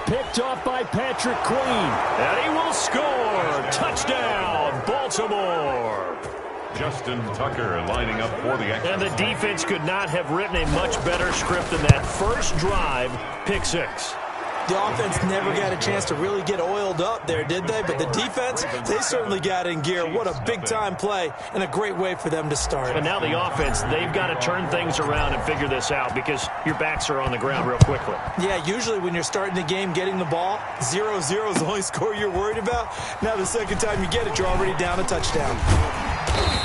Picked off by Patrick Queen. And he will score. Touchdown, Baltimore. Justin Tucker lining up for the extra. And the defense could not have written a much better script than that first drive, pick 6. The offense never got a chance to really get oiled up there, did they? But the defense, they certainly got in gear. What a big-time play and a great way for them to start. But now the offense, they've got to turn things around and figure this out because your backs are on the ground real quickly. Yeah, usually when you're starting the game getting the ball, 0-0 is the only score you're worried about. Now the second time you get it, you're already down a touchdown.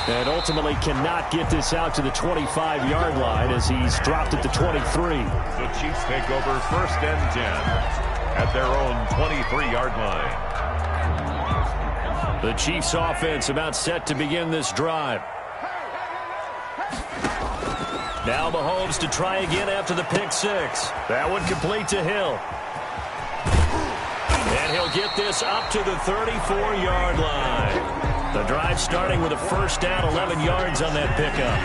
And ultimately cannot get this out to the 25-yard line as he's dropped at the 23. The Chiefs take over 1st and 10 at their own 23-yard line. The Chiefs offense about set to begin this drive. Now Mahomes to try again after the pick 6. That one complete to Hill. And he'll get this up to the 34-yard line. The drive starting with a 1st down, 11 yards on that pickup.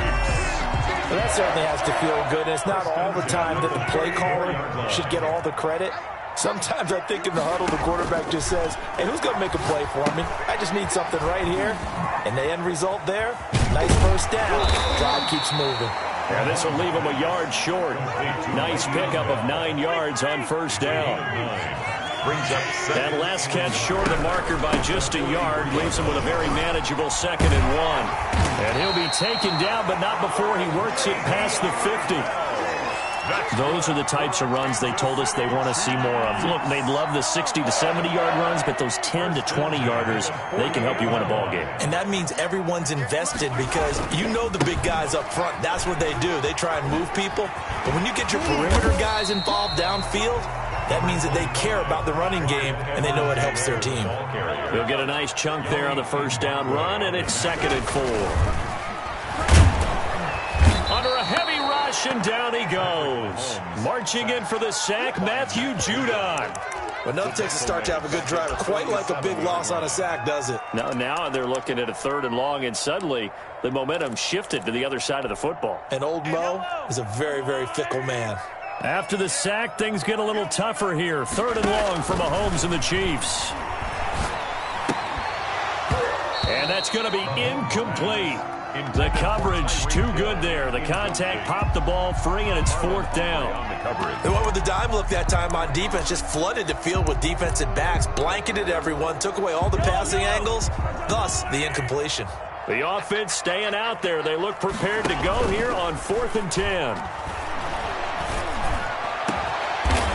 Well, that certainly has to feel good. It's not all the time that the play caller should get all the credit. Sometimes I think in the huddle, the quarterback just says, hey, who's going to make a play for me? I just need something right here. And the end result there, nice 1st down. Drive keeps moving. And this will leave him a yard short. Nice pickup of 9 yards on 1st down. Brings up that last catch short of the marker by just a yard leaves him with a very manageable 2nd and 1. And he'll be taken down, but not before he works it past the 50. Those are the types of runs they told us they want to see more of. Look, they'd love the 60 to 70-yard runs, but those 10 to 20-yarders, they can help you win a ball game. And that means everyone's invested because you know the big guys up front. That's what they do. They try and move people. But when you get your perimeter guys involved downfield, that means that they care about the running game, and they know it helps their team. They'll get a nice chunk there on the 1st down run, and it's 2nd and 4. Under a heavy rush, and down he goes. Marching in for the sack, Matthew Judon. Well, no Texas start to have a good drive. Quite like a big loss on a sack, does it? Now they're looking at a 3rd and long, and suddenly the momentum shifted to the other side of the football. And old Mo is a very, very fickle man. After the sack, things get a little tougher here. 3rd and long for Mahomes and the Chiefs. And that's going to be incomplete. The coverage too good there. The contact popped the ball free, and it's 4th down. They went with the dime look that time on defense. Just flooded the field with defensive backs, blanketed everyone, took away all the passing angles, thus the incompletion. The offense staying out there. They look prepared to go here on 4th and 10.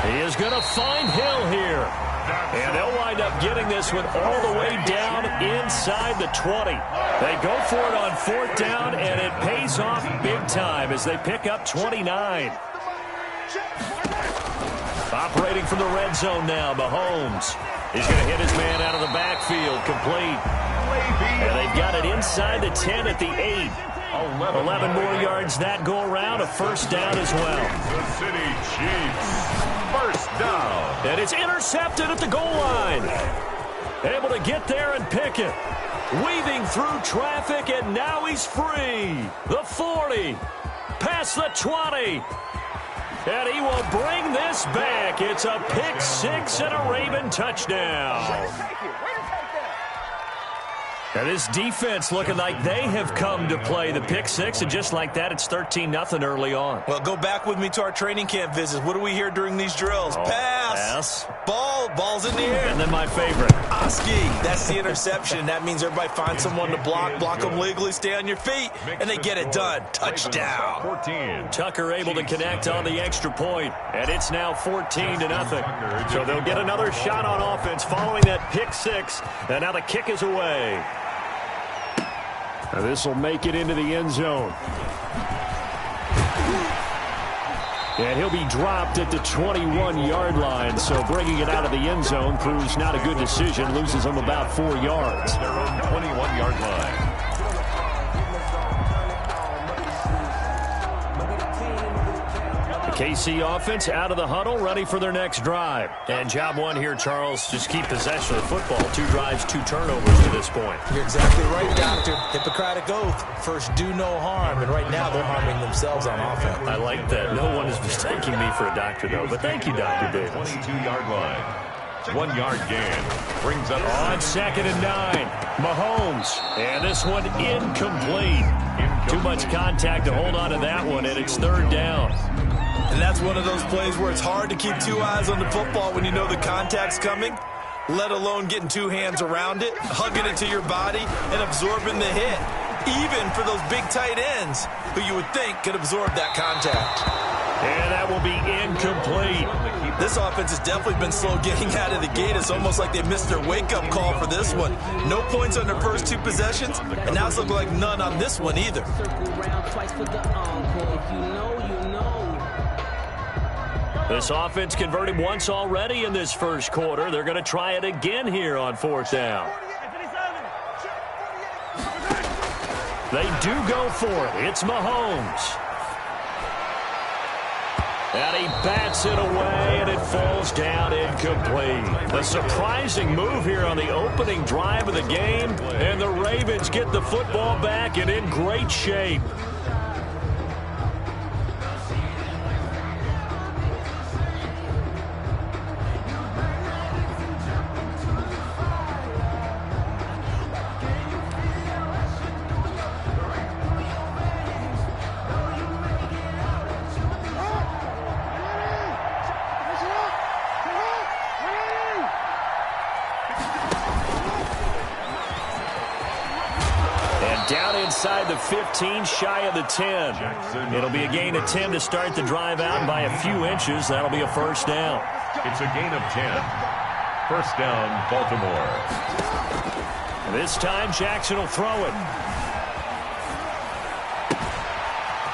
He is going to find Hill here. And they'll wind up getting this one all the way down inside the 20. They go for it on 4th down, and it pays off big time as they pick up 29. Operating from the red zone now, Mahomes. He's going to hit his man out of the backfield, complete. And they've got it inside the 10 at the 8. 11 more yards that go around, a 1st down as well. The City Chiefs. 1st down. And it's intercepted at the goal line. Able to get there and pick it. Weaving through traffic, and now he's free. The 40. Past the 20. And he will bring this back. It's a pick 6 and a Raven touchdown. And this defense looking like they have come to play the pick 6, and just like that, it's 13-0 early on. Well, go back with me to our training camp visits. What do we hear during these drills? Pass, Pass. Ball's in the air. And then my favorite. Oski, that's the interception. That means everybody finds someone to block them legally, stay on your feet, and they get it done. Touchdown. 14. Tucker able to connect on the extra point, and it's now 14-0. So they'll get another shot on offense following that pick six, and now the kick is away. This will make it into the end zone. And he'll be dropped at the 21-yard line, so bringing it out of the end zone proves not a good decision, loses him about 4 yards. Their own 21-yard line. KC offense out of the huddle, ready for their next drive. And job one here, Charles, just keep possession of the football. 2 drives, 2 turnovers to this point. You're exactly right, Doctor. Hippocratic oath. First, do no harm. And right now, they're harming themselves on offense. I like that. No one is mistaking me for a doctor, though. But thank you, Dr. Davis. 22-yard line. 1-yard gain. Brings up on 2nd and 9. Mahomes. And this one incomplete. Too much contact to hold on to that one, and it's 3rd down. And that's one of those plays where it's hard to keep 2 eyes on the football when you know the contact's coming, let alone getting 2 hands around it, hugging it to your body, and absorbing the hit, even for those big tight ends who you would think could absorb that contact. And that will be incomplete. This offense has definitely been slow getting out of the gate. It's almost like they missed their wake-up call for this one. No points on their first 2 possessions, and now it's looking like none on this one either. This offense converted once already in this first quarter. They're going to try it again here on 4th down. They do go for it. It's Mahomes. And he bats it away, and it falls down incomplete. A surprising move here on the opening drive of the game, and the Ravens get the football back and in great shape. Down inside the 15, shy of the 10. It'll be a gain of 10 to start the drive out, and by a few inches, that'll be a 1st down. It's a gain of 10. 1st down, Baltimore. This time, Jackson will throw it.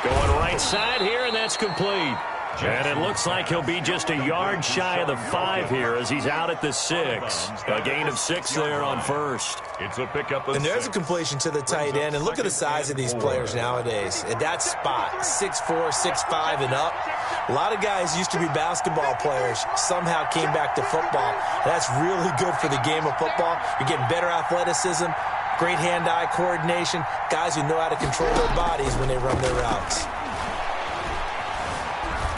Going right side here, and that's complete. And it looks like he'll be just a yard shy of the 5 here as he's out at the 6. A gain of 6 there on 1st. It's a pickup of And there's a completion to the tight end. And look at the size of these players nowadays. At that spot, 6'4", 6'5", and up. A lot of guys used to be basketball players, somehow came back to football. That's really good for the game of football. You're getting better athleticism, great hand-eye coordination, guys who know how to control their bodies when they run their routes.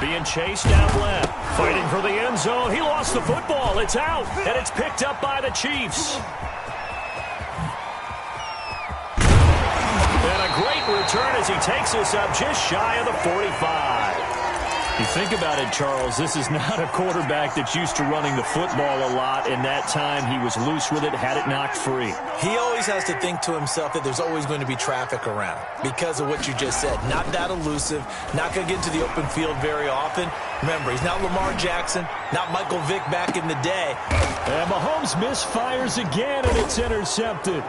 Being chased down left, fighting for the end zone. He lost the football. It's out, and it's picked up by the Chiefs. And a great return as he takes us up just shy of the 45. You think about it, Charles, this is not a quarterback that's used to running the football a lot. In that time, he was loose with it, had it knocked free. He always has to think to himself that there's always going to be traffic around because of what you just said. Not that elusive, not going to get into the open field very often. Remember, he's not Lamar Jackson, not Michael Vick back in the day. And Mahomes misfires again, and it's intercepted.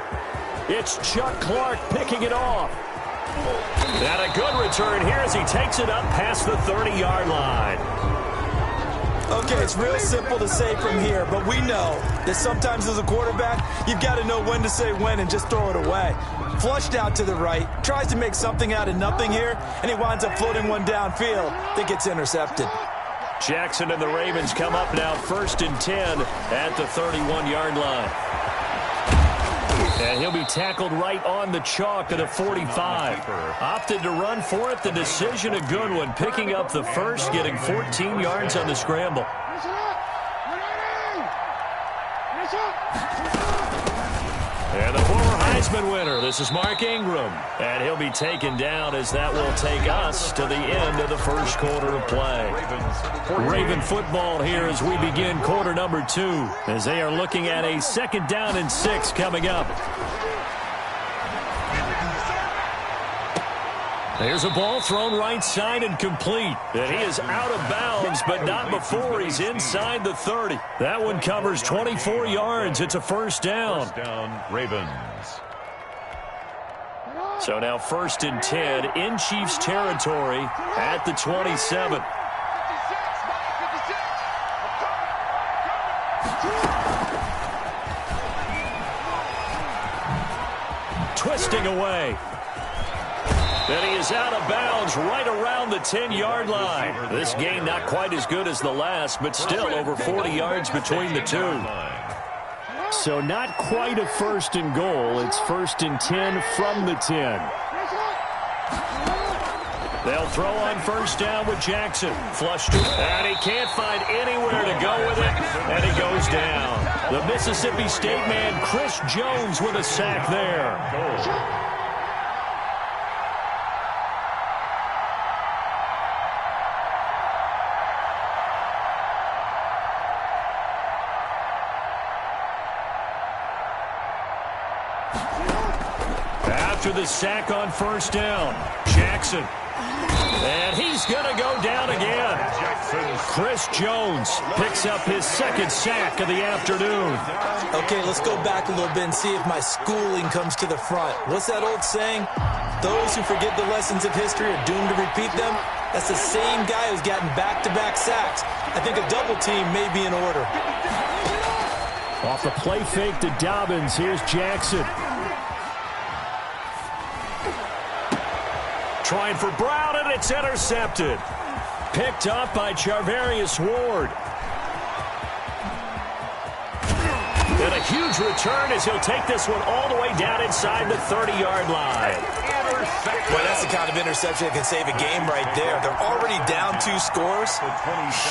It's Chuck Clark picking it off. And a good return here as he takes it up past the 30-yard line. Okay, it's real simple to say from here, but we know that sometimes as a quarterback, you've got to know when to say when and just throw it away. Flushed out to the right, tries to make something out of nothing here, and he winds up floating one downfield that gets intercepted. Jackson and the Ravens come up now 1st and 10 at the 31-yard line. And he'll be tackled right on the chalk at the 45. Opted to run for it. The decision a good one. Picking up the first, getting 14 yards on the scramble. And the former Heisman winner. This is Mark Ingram. And he'll be taken down as that will take us to the end of the first quarter of play. Raven football here as we begin quarter number 2, as they are looking at a 2nd down and 6 coming up. There's a ball thrown right side and complete. And he is out of bounds, but not before he's inside the 30. That one covers 24 yards. It's a first down. First down, Ravens. So now 1st and 10 in Chiefs territory at the 27. Twisting away. And he is out of bounds right around the 10-yard line. This gain not quite as good as the last, but still over 40 yards between the two. So not quite a 1st and goal. It's 1st and 10 from the 10. They'll throw on 1st down with Jackson. Flushed it. And he can't find anywhere to go with it. And he goes down. The Mississippi State man, Chris Jones, with a sack there. After the sack on 1st down, Jackson. And he's going to go down again. Chris Jones picks up his 2nd sack of the afternoon. Okay, let's go back a little bit and see if my schooling comes to the front. What's that old saying? Those who forget the lessons of history are doomed to repeat them. That's the same guy who's gotten back-to-back sacks. I think a double team may be in order. Off the play fake to Dobbins, here's Jackson. Trying for Brown, and it's intercepted. Picked up by Charvarius Ward. And a huge return as he'll take this one all the way down inside the 30-yard line. Well, that's the kind of interception that can save a game right there. They're already down 2 scores.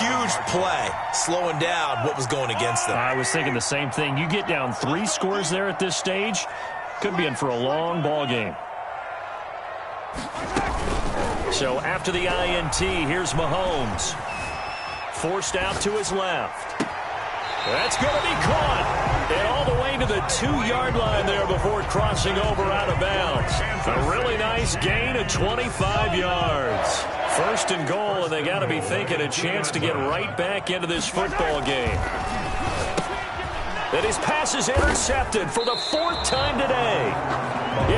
Huge play, slowing down what was going against them. I was thinking the same thing. You get down 3 scores there at this stage, could be in for a long ball game. So after the INT, here's Mahomes. Forced out to his left. That's going to be caught. And all the way to the 2-yard line there before crossing over out of bounds. A really nice gain of 25 yards. 1st and goal, and they got to be thinking a chance to get right back into this football game. And his pass is intercepted for the 4th time today.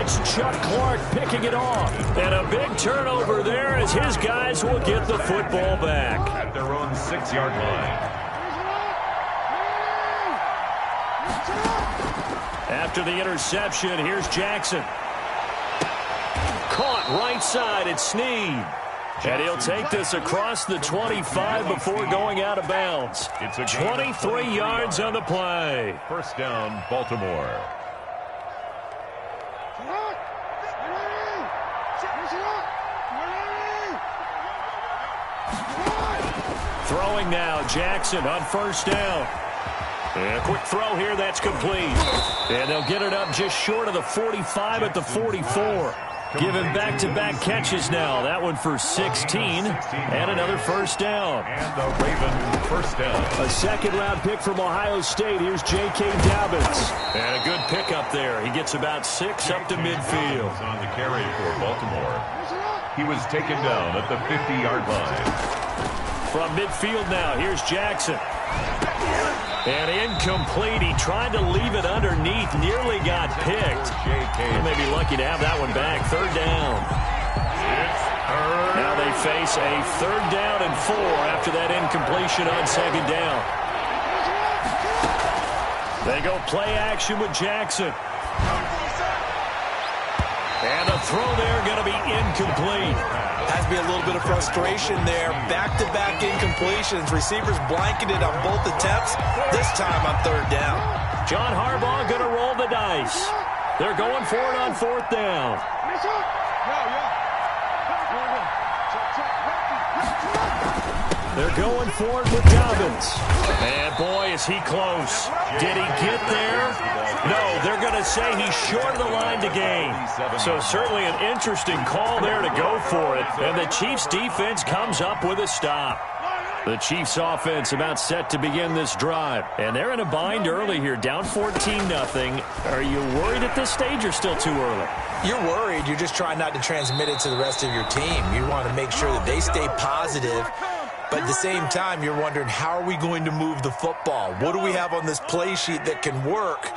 It's Chuck Clark picking it off. And a big turnover there as his guys will get the football back. At their own 6-yard line. After the interception, here's Jackson. Caught right side at Snead. And he'll take this across the 25 before going out of bounds. It's a 23 yards on the play. 1st down, Baltimore. Throwing now, Jackson on 1st down. And a quick throw here, that's complete. And they'll get it up just short of the 45 at the 44. Giving back-to-back catches now. That one for 16. And another 1st down. And the Ravens 1st down. A 2nd-round pick from Ohio State. Here's J.K. Dobbins. And a good pickup there. He gets about 6 up to midfield. On the carry for Baltimore. He was taken down at the 50-yard line. From midfield now, here's Jackson. And incomplete. He tried to leave it underneath. Nearly got picked. He may be lucky to have that one back. 3rd down. Now they face a 3rd down and 4 after that incompletion on 2nd down. They go play action with Jackson. And the throw there going to be incomplete. Has to be a little bit of frustration there. Back-to-back incompletions. Receivers blanketed on both attempts. This time on 3rd down. John Harbaugh going to roll the dice. They're going for it on 4th down. They're going for it with Dobbins. And boy, is he close. Did he get there? No, they're going to say he's short of the line to gain. So certainly an interesting call there to go for it. And the Chiefs defense comes up with a stop. The Chiefs offense about set to begin this drive. And they're in a bind early here, down 14-0. Are you worried at this stage or still too early? You're worried. You're just trying not to transmit it to the rest of your team. You want to make sure that they stay positive. But at the same time, you're wondering, how are we going to move the football? What do we have on this play sheet that can work?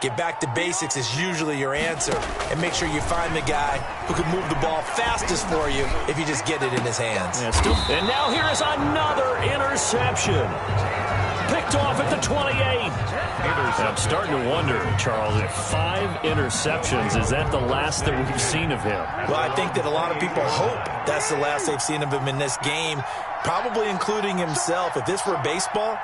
Get back to basics is usually your answer. And make sure you find the guy who can move the ball fastest for you if you just get it in his hands. Yeah, and now here is another interception. Picked off at the 28. I'm starting to wonder, Charles, if 5 interceptions, is that the last that we've seen of him? Well, I think that a lot of people hope that's the last they've seen of him in this game, probably including himself. If this were baseball,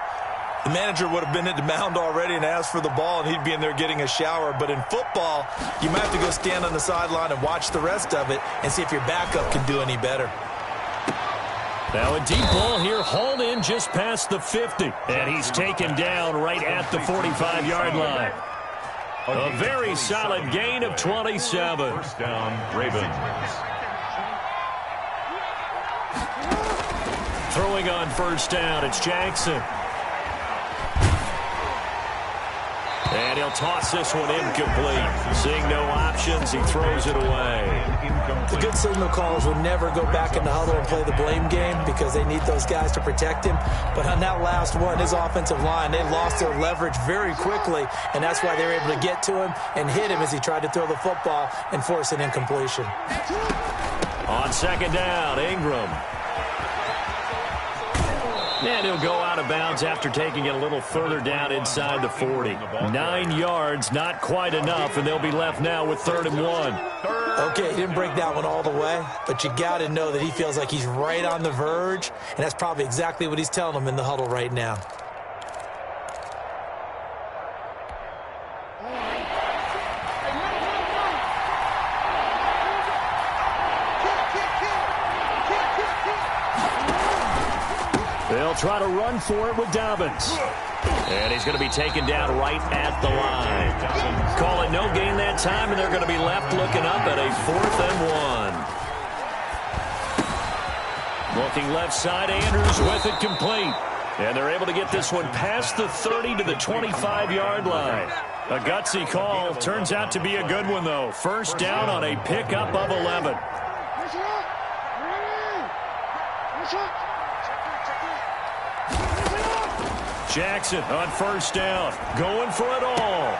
the manager would have been at the mound already and asked for the ball, and he'd be in there getting a shower. But in football, you might have to go stand on the sideline and watch the rest of it and see if your backup can do any better. Now a deep ball here, hauled in just past the 50. And he's taken down right at the 45-yard line. A very solid gain of 27. First down, Ravens. Throwing on first down, it's Jackson. And he'll toss this one incomplete. Seeing no options, he throws it away. The good signal callers will never go back in the huddle and play the blame game because they need those guys to protect him. But on that last one, his offensive line, they lost their leverage very quickly, and that's why they were able to get to him and hit him as he tried to throw the football and force an incompletion. On second down, Ingram. And he'll go out of bounds after taking it a little further down inside the 40. 9 yards, not quite enough, and they'll be left now with 3rd and 1. Okay, he didn't break that one all the way, but you got to know that he feels like he's right on the verge, and that's probably exactly what he's telling them in the huddle right now. They'll try to run for it with Dobbins. And he's going to be taken down right at the line. Call it no gain that time, and they're going to be left looking up at a 4th and 1. Looking left side, Andrews with it complete. And they're able to get this one past the 30 to the 25-yard line. A gutsy call. Turns out to be a good one, though. First down on a pickup of 11. Jackson on first down, going for it all.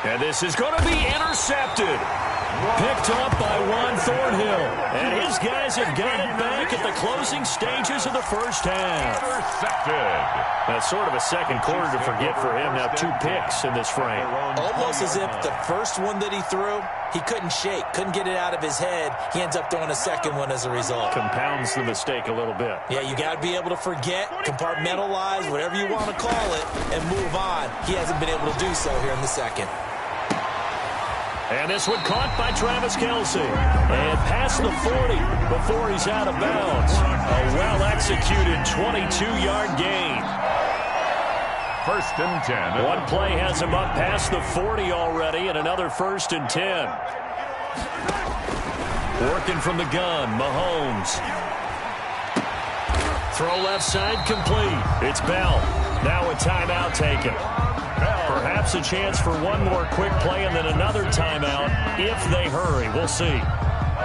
And this is going to be intercepted. Picked up by Juan Thornhill. And his guys have got it back at the closing stages of the first half. Intercepted. That's sort of a second quarter to forget for him. Now 2 picks in this frame. Almost as if the first one that he threw, he couldn't shake, couldn't get it out of his head. He ends up throwing a second one as a result. Compounds the mistake a little bit. Yeah, you got to be able to forget, compartmentalize, whatever you want to call it, and move on. He hasn't been able to do so here in the second. And this one caught by Travis Kelce. And past the 40 before he's out of bounds. A well-executed 22-yard gain. First and 10. One play has him up past the 40 already, and another 1st and 10. Working from the gun, Mahomes. Throw left side complete. It's Bell. Now a timeout taken. Perhaps a chance for one more quick play and then another timeout if they hurry. We'll see.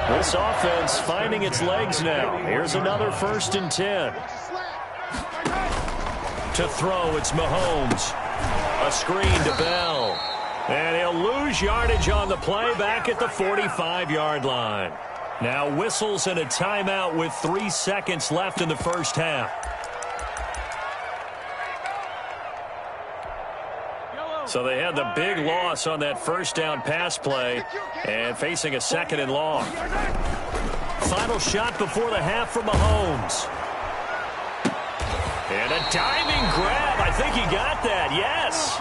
This offense finding its legs now. Here's another 1st and 10. To throw, it's Mahomes. A screen to Bell. And he'll lose yardage on the play back at the 45-yard line. Now whistles and a timeout with 3 seconds left in the first half. So they had the big loss on that first down pass play and facing a 2nd and long. Final shot before the half for Mahomes. And a diving grab. I think he got that. Yes.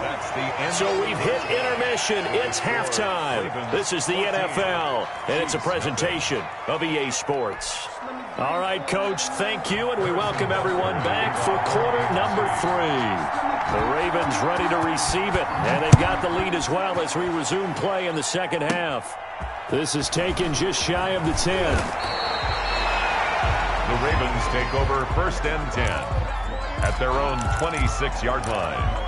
So we've hit intermission. It's halftime. This is the NFL, and it's a presentation of EA Sports. All right, Coach, thank you, and we welcome everyone back for quarter number 3. The Ravens ready to receive it, and they've got the lead as well as we resume play in the second half. This is taken just shy of the 10. The Ravens take over 1st and 10 at their own 26-yard line.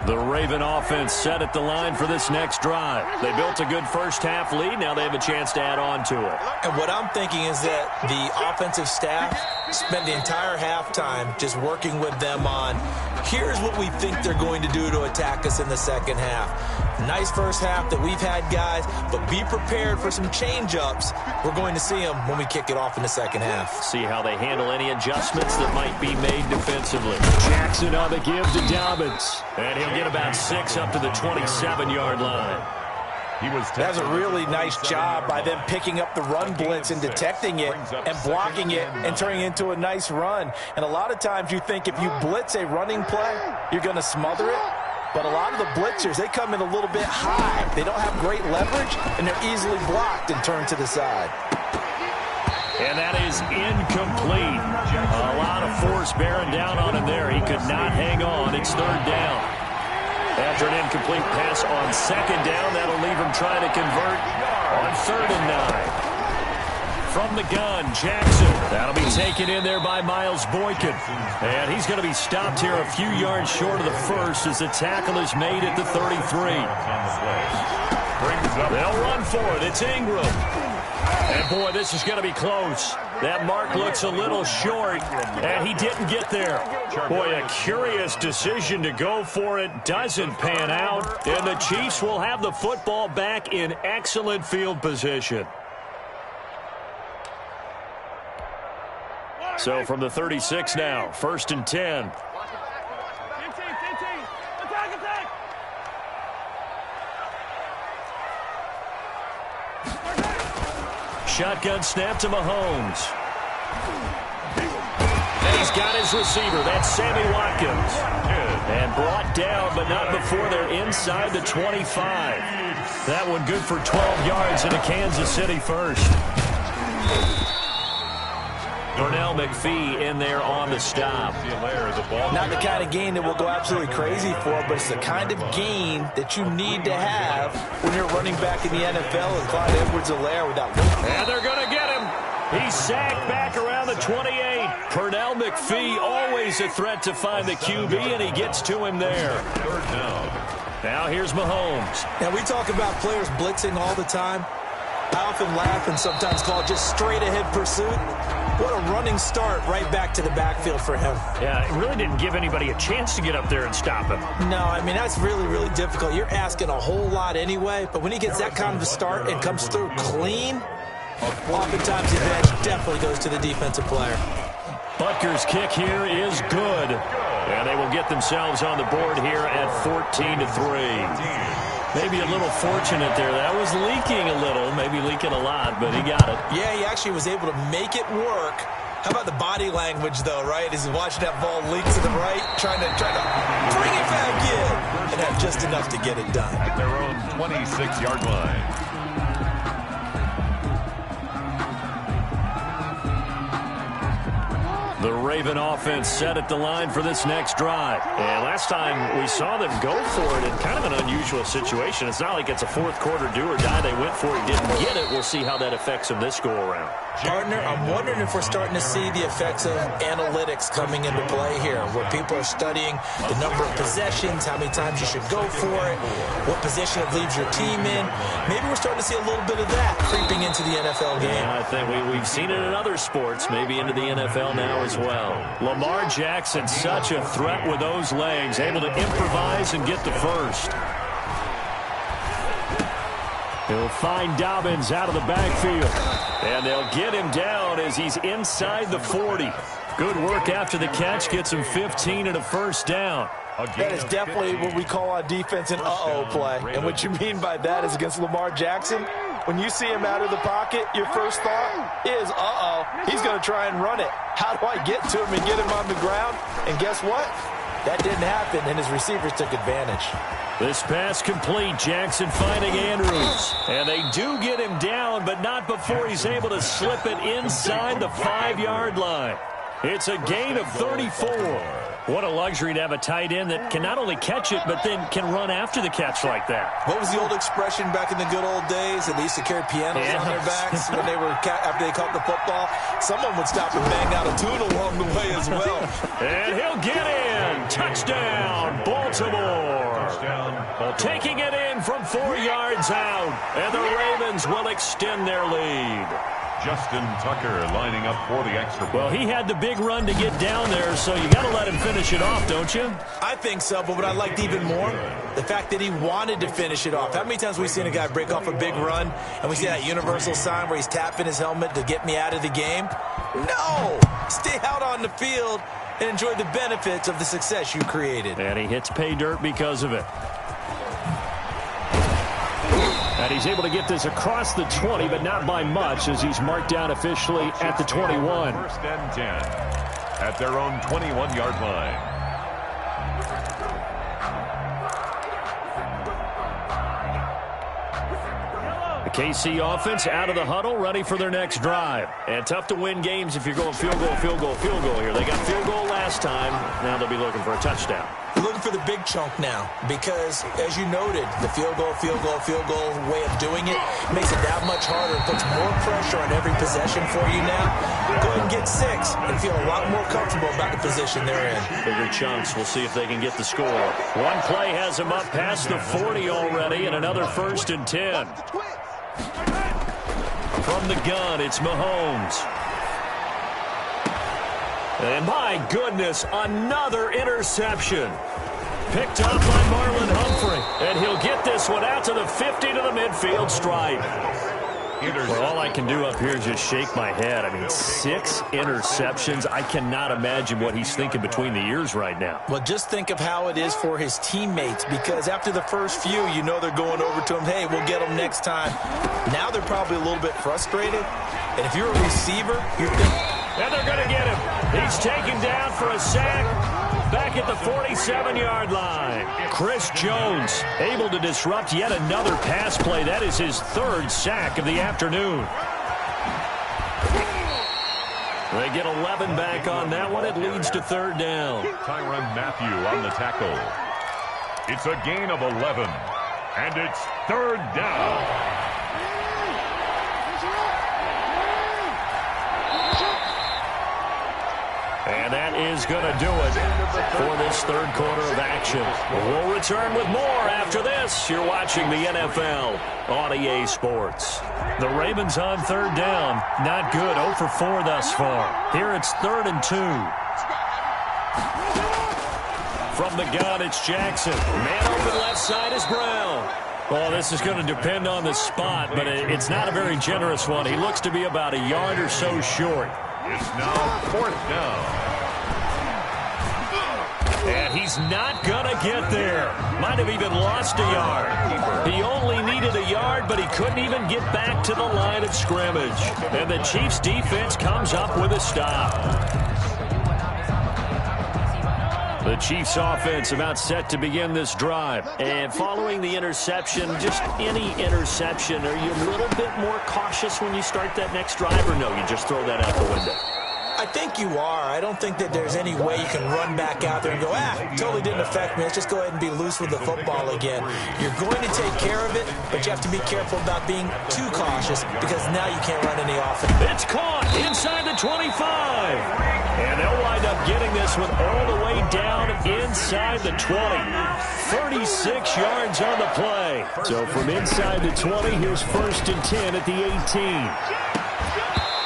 The Raven offense set at the line for this next drive. They built a good first-half lead. Now they have a chance to add on to it. And what I'm thinking is that the offensive staff spent the entire halftime just working with them on, here's what we think they're going to do to attack us in the second half. Nice first half that we've had, guys, but be prepared for some change-ups. We're going to see them when we kick it off in the second half. See how they handle any adjustments that might be made defensively. Jackson on the give to Dobbins. And he'll get about 6 up to the 27-yard line. That's a really nice job by them picking up the run blitz and detecting it and blocking it and turning it into a nice run. And a lot of times you think if you blitz a running play, you're going to smother it. But a lot of the blitzers, they come in a little bit high. They don't have great leverage, and they're easily blocked and turned to the side. And that is incomplete. A lot of force bearing down on him there. He could not hang on. It's 3rd down. After an incomplete pass on 2nd down, that'll leave him trying to convert on 3rd and 9. From the gun, Jackson. That'll be taken in there by Miles Boykin. And he's going to be stopped here a few yards short of the first as the tackle is made at the 33. They'll run for it. It's Ingram. And, boy, this is going to be close. That mark looks a little short, and he didn't get there. Boy, a curious decision to go for it. Doesn't pan out, and the Chiefs will have the football back in excellent field position. So from the 36 now, 1st and 10. Shotgun snap to Mahomes. And he's got his receiver. That's Sammy Watkins. And brought down, but not before they're inside the 25. That one good for 12 yards into Kansas City first. Pernell McPhee in there on the stop. Not the kind of gain that we'll go absolutely crazy for, but it's the kind of gain that you need to have when you're running back in the NFL and Clyde Edwards-Helaire without looking. And they're going to get him. He's sacked back around the 28. Pernell McPhee, always a threat to find the QB, and he gets to him there. Now here's Mahomes. Now we talk about players blitzing all the time. I often laugh and sometimes call it just straight-ahead pursuit. What a running start right back to the backfield for him. Yeah, it really didn't give anybody a chance to get up there and stop him. No, I mean, that's really, really difficult. You're asking a whole lot anyway, but when he gets that kind of a start and comes through clean, oftentimes the advantage definitely goes to the defensive player. Butker's kick here is good. And they will get themselves on the board here at 14-3. Maybe a little fortunate there. That was leaking a little, maybe leaking a lot, but he got it. Yeah, he actually was able to make it work. How about the body language, though, right? As he's watching that ball leak to the right, trying to bring it back in, and have just enough to get it done. At their own 26-yard line. The Raven offense set at the line for this next drive. And last time we saw them go for it in kind of an unusual situation. It's not like it's a fourth quarter do or die. They went for it, didn't get it. We'll see how that affects them this go-around. Partner, I'm wondering if we're starting to see the effects of analytics coming into play here, where people are studying the number of possessions, how many times you should go for it, what position it leaves your team in. Maybe we're starting to see a little bit of that creeping into the NFL game. Yeah, I think we've seen it in other sports, maybe into the NFL now as well. Lamar Jackson, such a threat with those legs, able to improvise and get the first. He'll find Dobbins out of the backfield. And they'll get him down as he's inside the 40. Good work after the catch. Gets him 15 and a first down. That is definitely what we call on defense an uh-oh play. And what you mean by that is against Lamar Jackson, when you see him out of the pocket, your first thought is, uh-oh, he's going to try and run it. How do I get to him and get him on the ground? And guess what? That didn't happen, and his receivers took advantage. This pass complete. Jackson finding Andrews. And they do get him down, but not before he's able to slip it inside the 5-yard line. It's a gain of 34. What a luxury to have a tight end that can not only catch it, but then can run after the catch like that. What was the old expression back in the good old days? That they used to carry pianos on their backs when they were after they caught the football. Someone would stop and bang out a tune along the way as well. And he'll get in. Touchdown, Baltimore. Taking it in from 4 yards out. And the Ravens will extend their lead. Justin Tucker lining up for the extra point. Well, he had the big run to get down there, so you got to let him finish it off, don't you? I think so, but what I liked even more, the fact that he wanted to finish it off. How many times have we seen a guy break off a big run, and we see that universal sign where he's tapping his helmet to get me out of the game? No! Stay out on the field and enjoy the benefits of the success you created. And he hits pay dirt because of it. And he's able to get this across the 20, but not by much, as he's marked down officially at the 21. First and 10 at their own 21-yard line. The KC offense out of the huddle, ready for their next drive. And tough to win games if you're going field goal, field goal, field goal here. They got field goal last time. Now they'll be looking for a touchdown. Looking for the big chunk now because, as you noted, the field goal way of doing it makes it that much harder. It puts more pressure on every possession for you now. Go ahead and get 6 and feel a lot more comfortable about the position they're in. Bigger chunks. We'll see if they can get the score. One play has them up past the 40 already, and another 1st and 10. From the gun, it's Mahomes. And my goodness, another interception. Picked up by Marlon Humphrey. And he'll get this one out to the 50 to the midfield stripe. Well, all I can do up here is just shake my head. I mean, 6 interceptions. I cannot imagine what he's thinking between the ears right now. Well, just think of how it is for his teammates, because after the first few, you know they're going over to him, hey, we'll get him next time. Now they're probably a little bit frustrated. And if you're a receiver, you're thinking... And they're going to get him. He's taken down for a sack back at the 47-yard line. Chris Jones able to disrupt yet another pass play. That is his 3rd sack of the afternoon. They get 11 back on that one. It leads to 3rd down. Tyrann Mathieu on the tackle. It's a gain of 11. And it's 3rd down. And that is going to do it for this 3rd quarter of action. We'll return with more after this. You're watching the NFL on EA Sports. The Ravens on 3rd down. Not good. 0 for 4 thus far. Here it's 3rd and 2. From the gun, it's Jackson. Man open left side is Brown. Well, this is going to depend on the spot, but it's not a very generous one. He looks to be about a yard or so short. It's now 4th down. And he's not going to get there. Might have even lost a yard. He only needed a yard, but he couldn't even get back to the line of scrimmage. And the Chiefs' defense comes up with a stop. The Chiefs offense about set to begin this drive. And following the interception, just any interception, are you a little bit more cautious when you start that next drive, or no, you just throw that out the window? I think you are. I don't think that there's any way you can run back out there and go, totally didn't affect me. Let's just go ahead and be loose with the football again. You're going to take care of it, but you have to be careful about being too cautious because now you can't run any offense. It's caught inside the 25. And they'll wind up getting this one all the way down inside the 20. 36 yards on the play. So from inside the 20, here's 1st and 10 at the 18.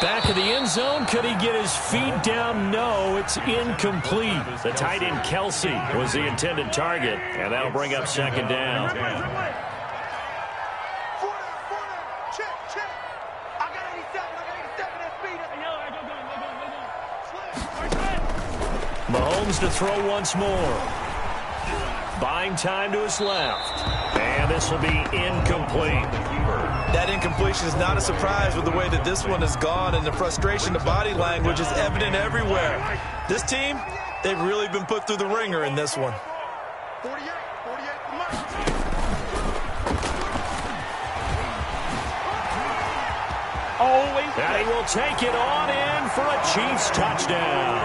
Back of the end zone. Could he get his feet down? No, it's incomplete. The tight end Kelsey was the intended target, and that'll bring up 2nd down. Mahomes to throw once more. Buying time to his left. And this will be incomplete. That incompletion is not a surprise with the way that this one has gone, and the frustration, the body language is evident everywhere. This team, They've really been put through the ringer in this one. 48. And he will take it on in for a Chiefs touchdown.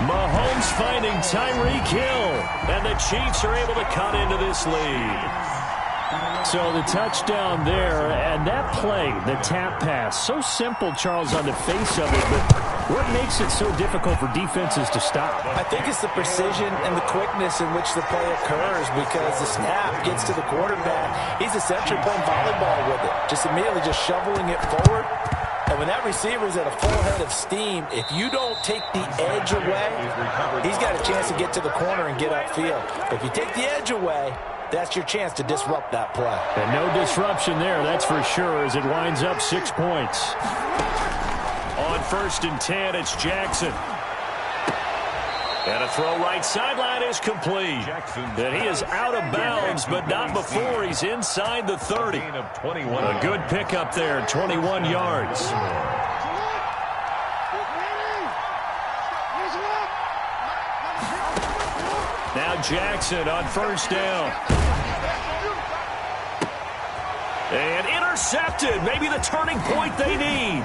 Mahomes finding Tyreek Hill, and the Chiefs are able to cut into this lead. So the touchdown there, and that play, the tap pass, so simple, Charles, on the face of it, but what makes it so difficult for defenses to stop? I think it's the precision and the quickness in which the play occurs, because the snap gets to the quarterback. He's essentially playing volleyball with it, just immediately just shoveling it forward. And when that receiver's at a full head of steam, if you don't take the edge away, he's got a chance to get to the corner and get upfield. But if you take the edge away, that's your chance to disrupt that play. And no disruption there, that's for sure, as it winds up 6 points. On 1st and 10, it's Jackson. And a throw right sideline is complete. And he is out of bounds, but not before he's inside the 30. A good pickup there, 21 yards. Now Jackson on 1st down. And intercepted, maybe the turning point they need.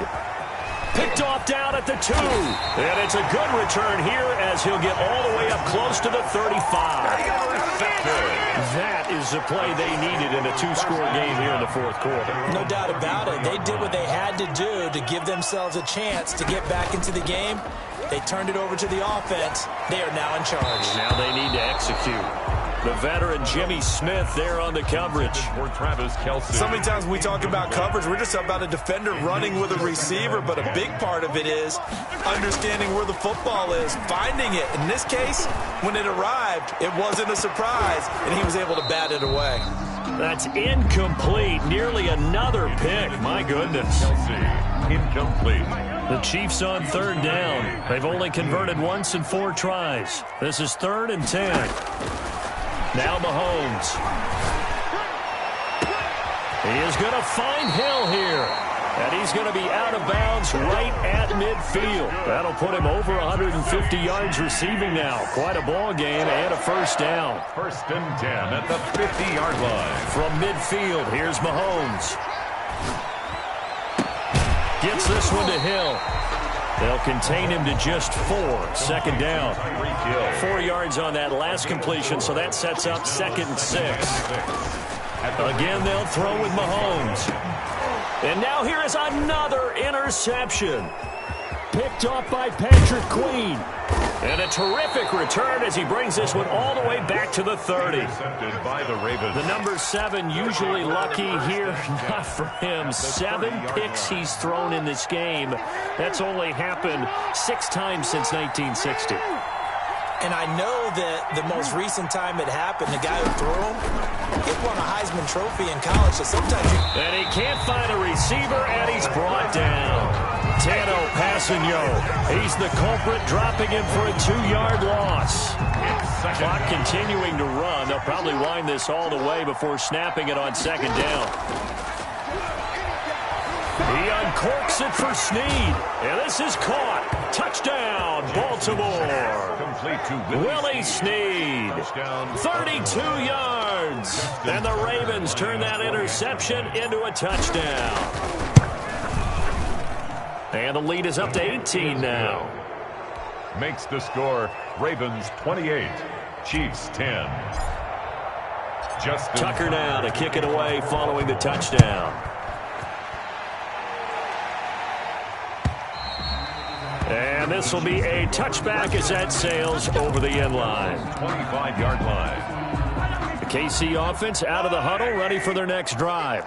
Picked off down at the 2. And it's a good return here as he'll get all the way up close to the 35. That is the play they needed in a 2-score game here in the 4th quarter. No doubt about it. They did what they had to do to give themselves a chance to get back into the game. They turned it over to the offense. They are now in charge. Now they need to execute. The veteran Jimmy Smith there on the coverage. For Travis Kelce. So many times we talk about coverage, we're just about a defender running with a receiver, but a big part of it is understanding where the football is, finding it. In this case, when it arrived, it wasn't a surprise, and he was able to bat it away. That's incomplete. Nearly another pick. My goodness. Kelce, incomplete. The Chiefs on 3rd down. They've only converted once in 4 tries. This is 3rd and 10. Now Mahomes. He is going to find Hill here. And he's going to be out of bounds right at midfield. That'll put him over 150 yards receiving now. Quite a ball game and a 1st down. 1st and 10 at the 50-yard line. From midfield, here's Mahomes. Gets this one to Hill. They'll contain him to just 4. 2nd down. 4 yards on that last completion, so that sets up 2nd and 6. Again, they'll throw with Mahomes. And now here is another interception. Picked off by Patrick Queen. And a terrific return as he brings this one all the way back to the 30. Intercepted by the Ravens. The number 7 usually lucky here. Not for him. 7 picks he's thrown in this game. That's only happened 6 times since 1960. And I know that the most recent time it happened, the guy who threw him, he won a Heisman Trophy in college, so sometimes And he can't find a receiver, and he's brought down. Tano Passanio. He's the culprit, dropping him for a 2-yard loss. Clock continuing to run. They'll probably wind this all the way before snapping it on 2nd down. He uncorks it for Snead. And this is caught. Touchdown, Baltimore. Complete to Willie Snead. 32 yards. And the Ravens turn that interception into a touchdown. And the lead is up to 18 now. Makes the score Ravens 28, Chiefs 10. Justin Tucker now to kick it away following the touchdown. And this will be a touchback as that sails over the end line. 25-yard line. The KC offense out of the huddle, ready for their next drive.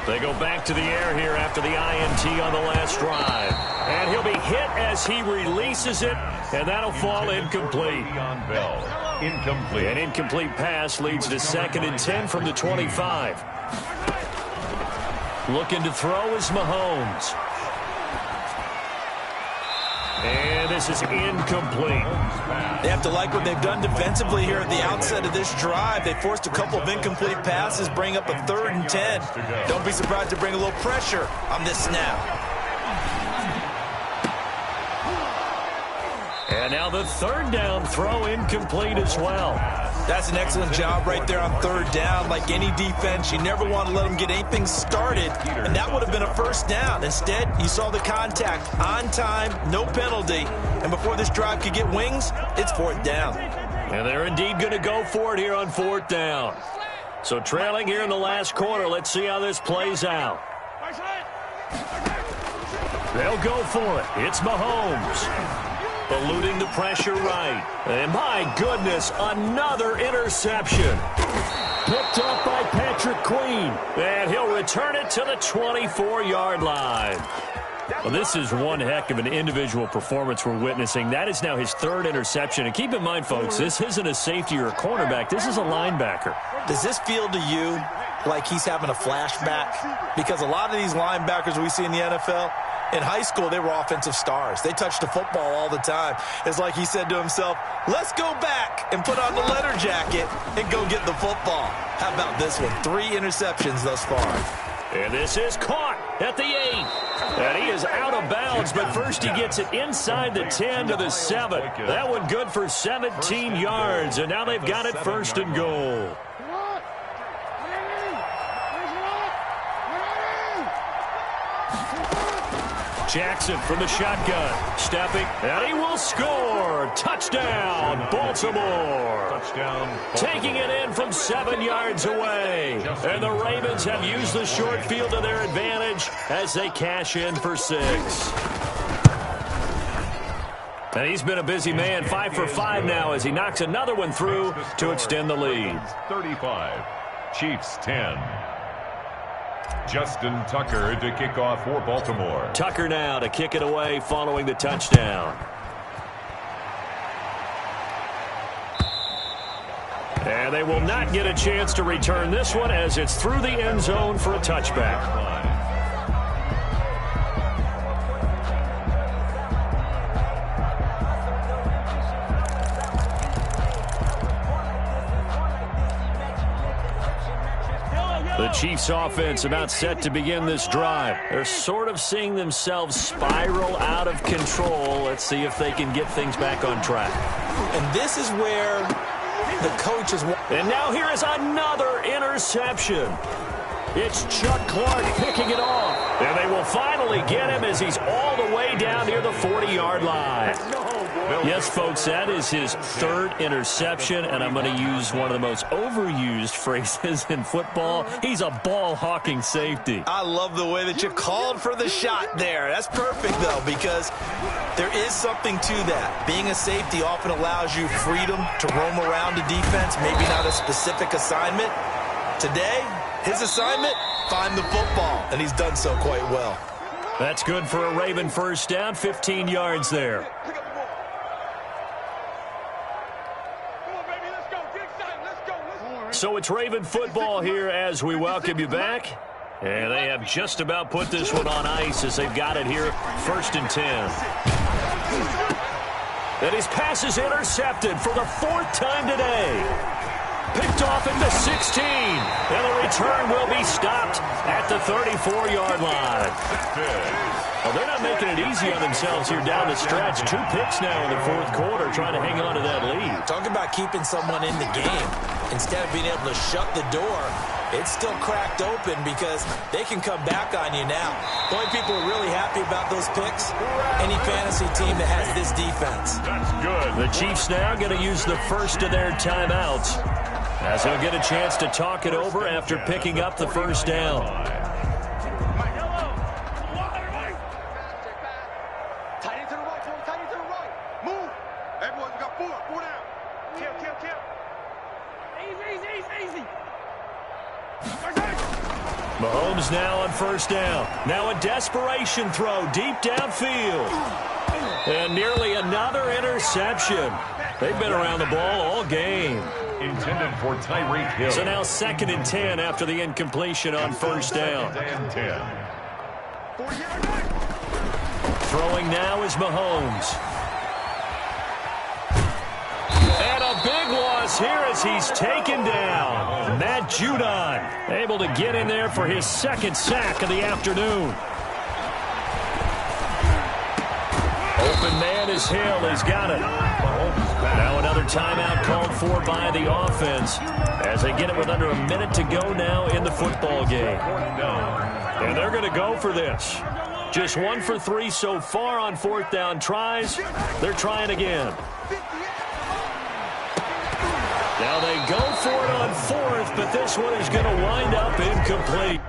They go back to the air here after the INT on the last drive. And he'll be hit as he releases it, and that'll fall incomplete. On Bell, incomplete. An incomplete pass leads to 2nd and 10 from the 25. Looking to throw is Mahomes. And this is incomplete. they have to like what they've done defensively here at the outset of this drive. They forced a couple of incomplete passes, bring up a 3rd and 10. Don't be surprised to bring a little pressure on this snap. And now the third down throw incomplete as well. That's an excellent job right there on third down. Like any defense, you never want to let them get anything started, and that would have been a first down. Instead, you saw the contact on time, no penalty, and before this drive could get wings, it's fourth down. And they're indeed going to go for it here on fourth down. So trailing here in the last quarter, let's see how this plays out. They'll go for it. It's Mahomes. Eluding the pressure right. And my goodness, another interception. Picked up by Patrick Queen. And he'll return it to the 24-yard line. Well, this is one heck of an individual performance we're witnessing. That is now his third interception. And keep in mind, folks, this isn't a safety or a cornerback. This is a linebacker. Does this feel to you like he's having a flashback? Because a lot of these linebackers we see in the NFL, in high school, they were offensive stars. They touched the football all the time. It's like he said to himself, let's go back and put on the letter jacket and go get the football. How about this one? 3 interceptions thus far. And this is caught at the 8. And he is out of bounds, but first he gets it inside the 10 to the 7. That one good for 17 yards, and now they've got it first and goal. Jackson from the shotgun, stepping, and he will score. Touchdown, Baltimore. Touchdown. Taking it in from 7 yards away. And the Ravens have used the short field to their advantage as they cash in for 6. And he's been a busy man, 5 for 5 now as he knocks another one through to extend the lead. 35, Chiefs 10. Justin Tucker to kick off for Baltimore. Tucker now to kick it away following the touchdown. And they will not get a chance to return this one as it's through the end zone for a touchback. The Chiefs offense about set to begin this drive. They're sort of seeing themselves spiral out of control. Let's see if they can get things back on track. And this is where the coach is. And now here is another interception. It's Chuck Clark picking it off. And they will finally get him as he's all the way down near the 40-yard line. Yes, folks, that is his third interception, and I'm going to use one of the most overused phrases in football. He's a ball-hawking safety. I love the way that you called for the shot there. That's perfect, though, because there is something to that. Being a safety often allows you freedom to roam around the defense, maybe not a specific assignment. Today, his assignment, find the football, and he's done so quite well. That's good for a Raven first down, 15 yards there. So it's Raven football here as we welcome you back. And they have just about put this one on ice as they've got it here, 1st and 10. And his pass is intercepted for the 4th time today. Picked off at the 16. And the return will be stopped at the 34-yard line. Well, they're not making it easy on themselves here down the stretch. 2 picks now in the 4th quarter trying to hang on to that lead. Talk about keeping someone in the game. Instead of being able to shut the door, it's still cracked open because they can come back on you now. The only people who are really happy about those picks, any fantasy team that has this defense. That's good. The Chiefs now going to use the first of their timeouts as they'll get a chance to talk it over after picking up the first down. Mahomes now on first down. Now a desperation throw deep downfield. And nearly another interception. They've been around the ball all game. Intended for Tyreek Hill. So now 2nd and 10 after the incompletion on first down. 2nd and 10. Throwing now is Mahomes. And a big loss here as he's taken down. Matt Judon able to get in there for his 2nd sack of the afternoon. Open man is Hill. He's got it. Now another timeout called for by the offense as they get it with under a minute to go now in the football game. And they're going to go for this. Just 1 for 3 so far on fourth down tries. They're trying again. Now they go for it on fourth, but this one is going to wind up incomplete.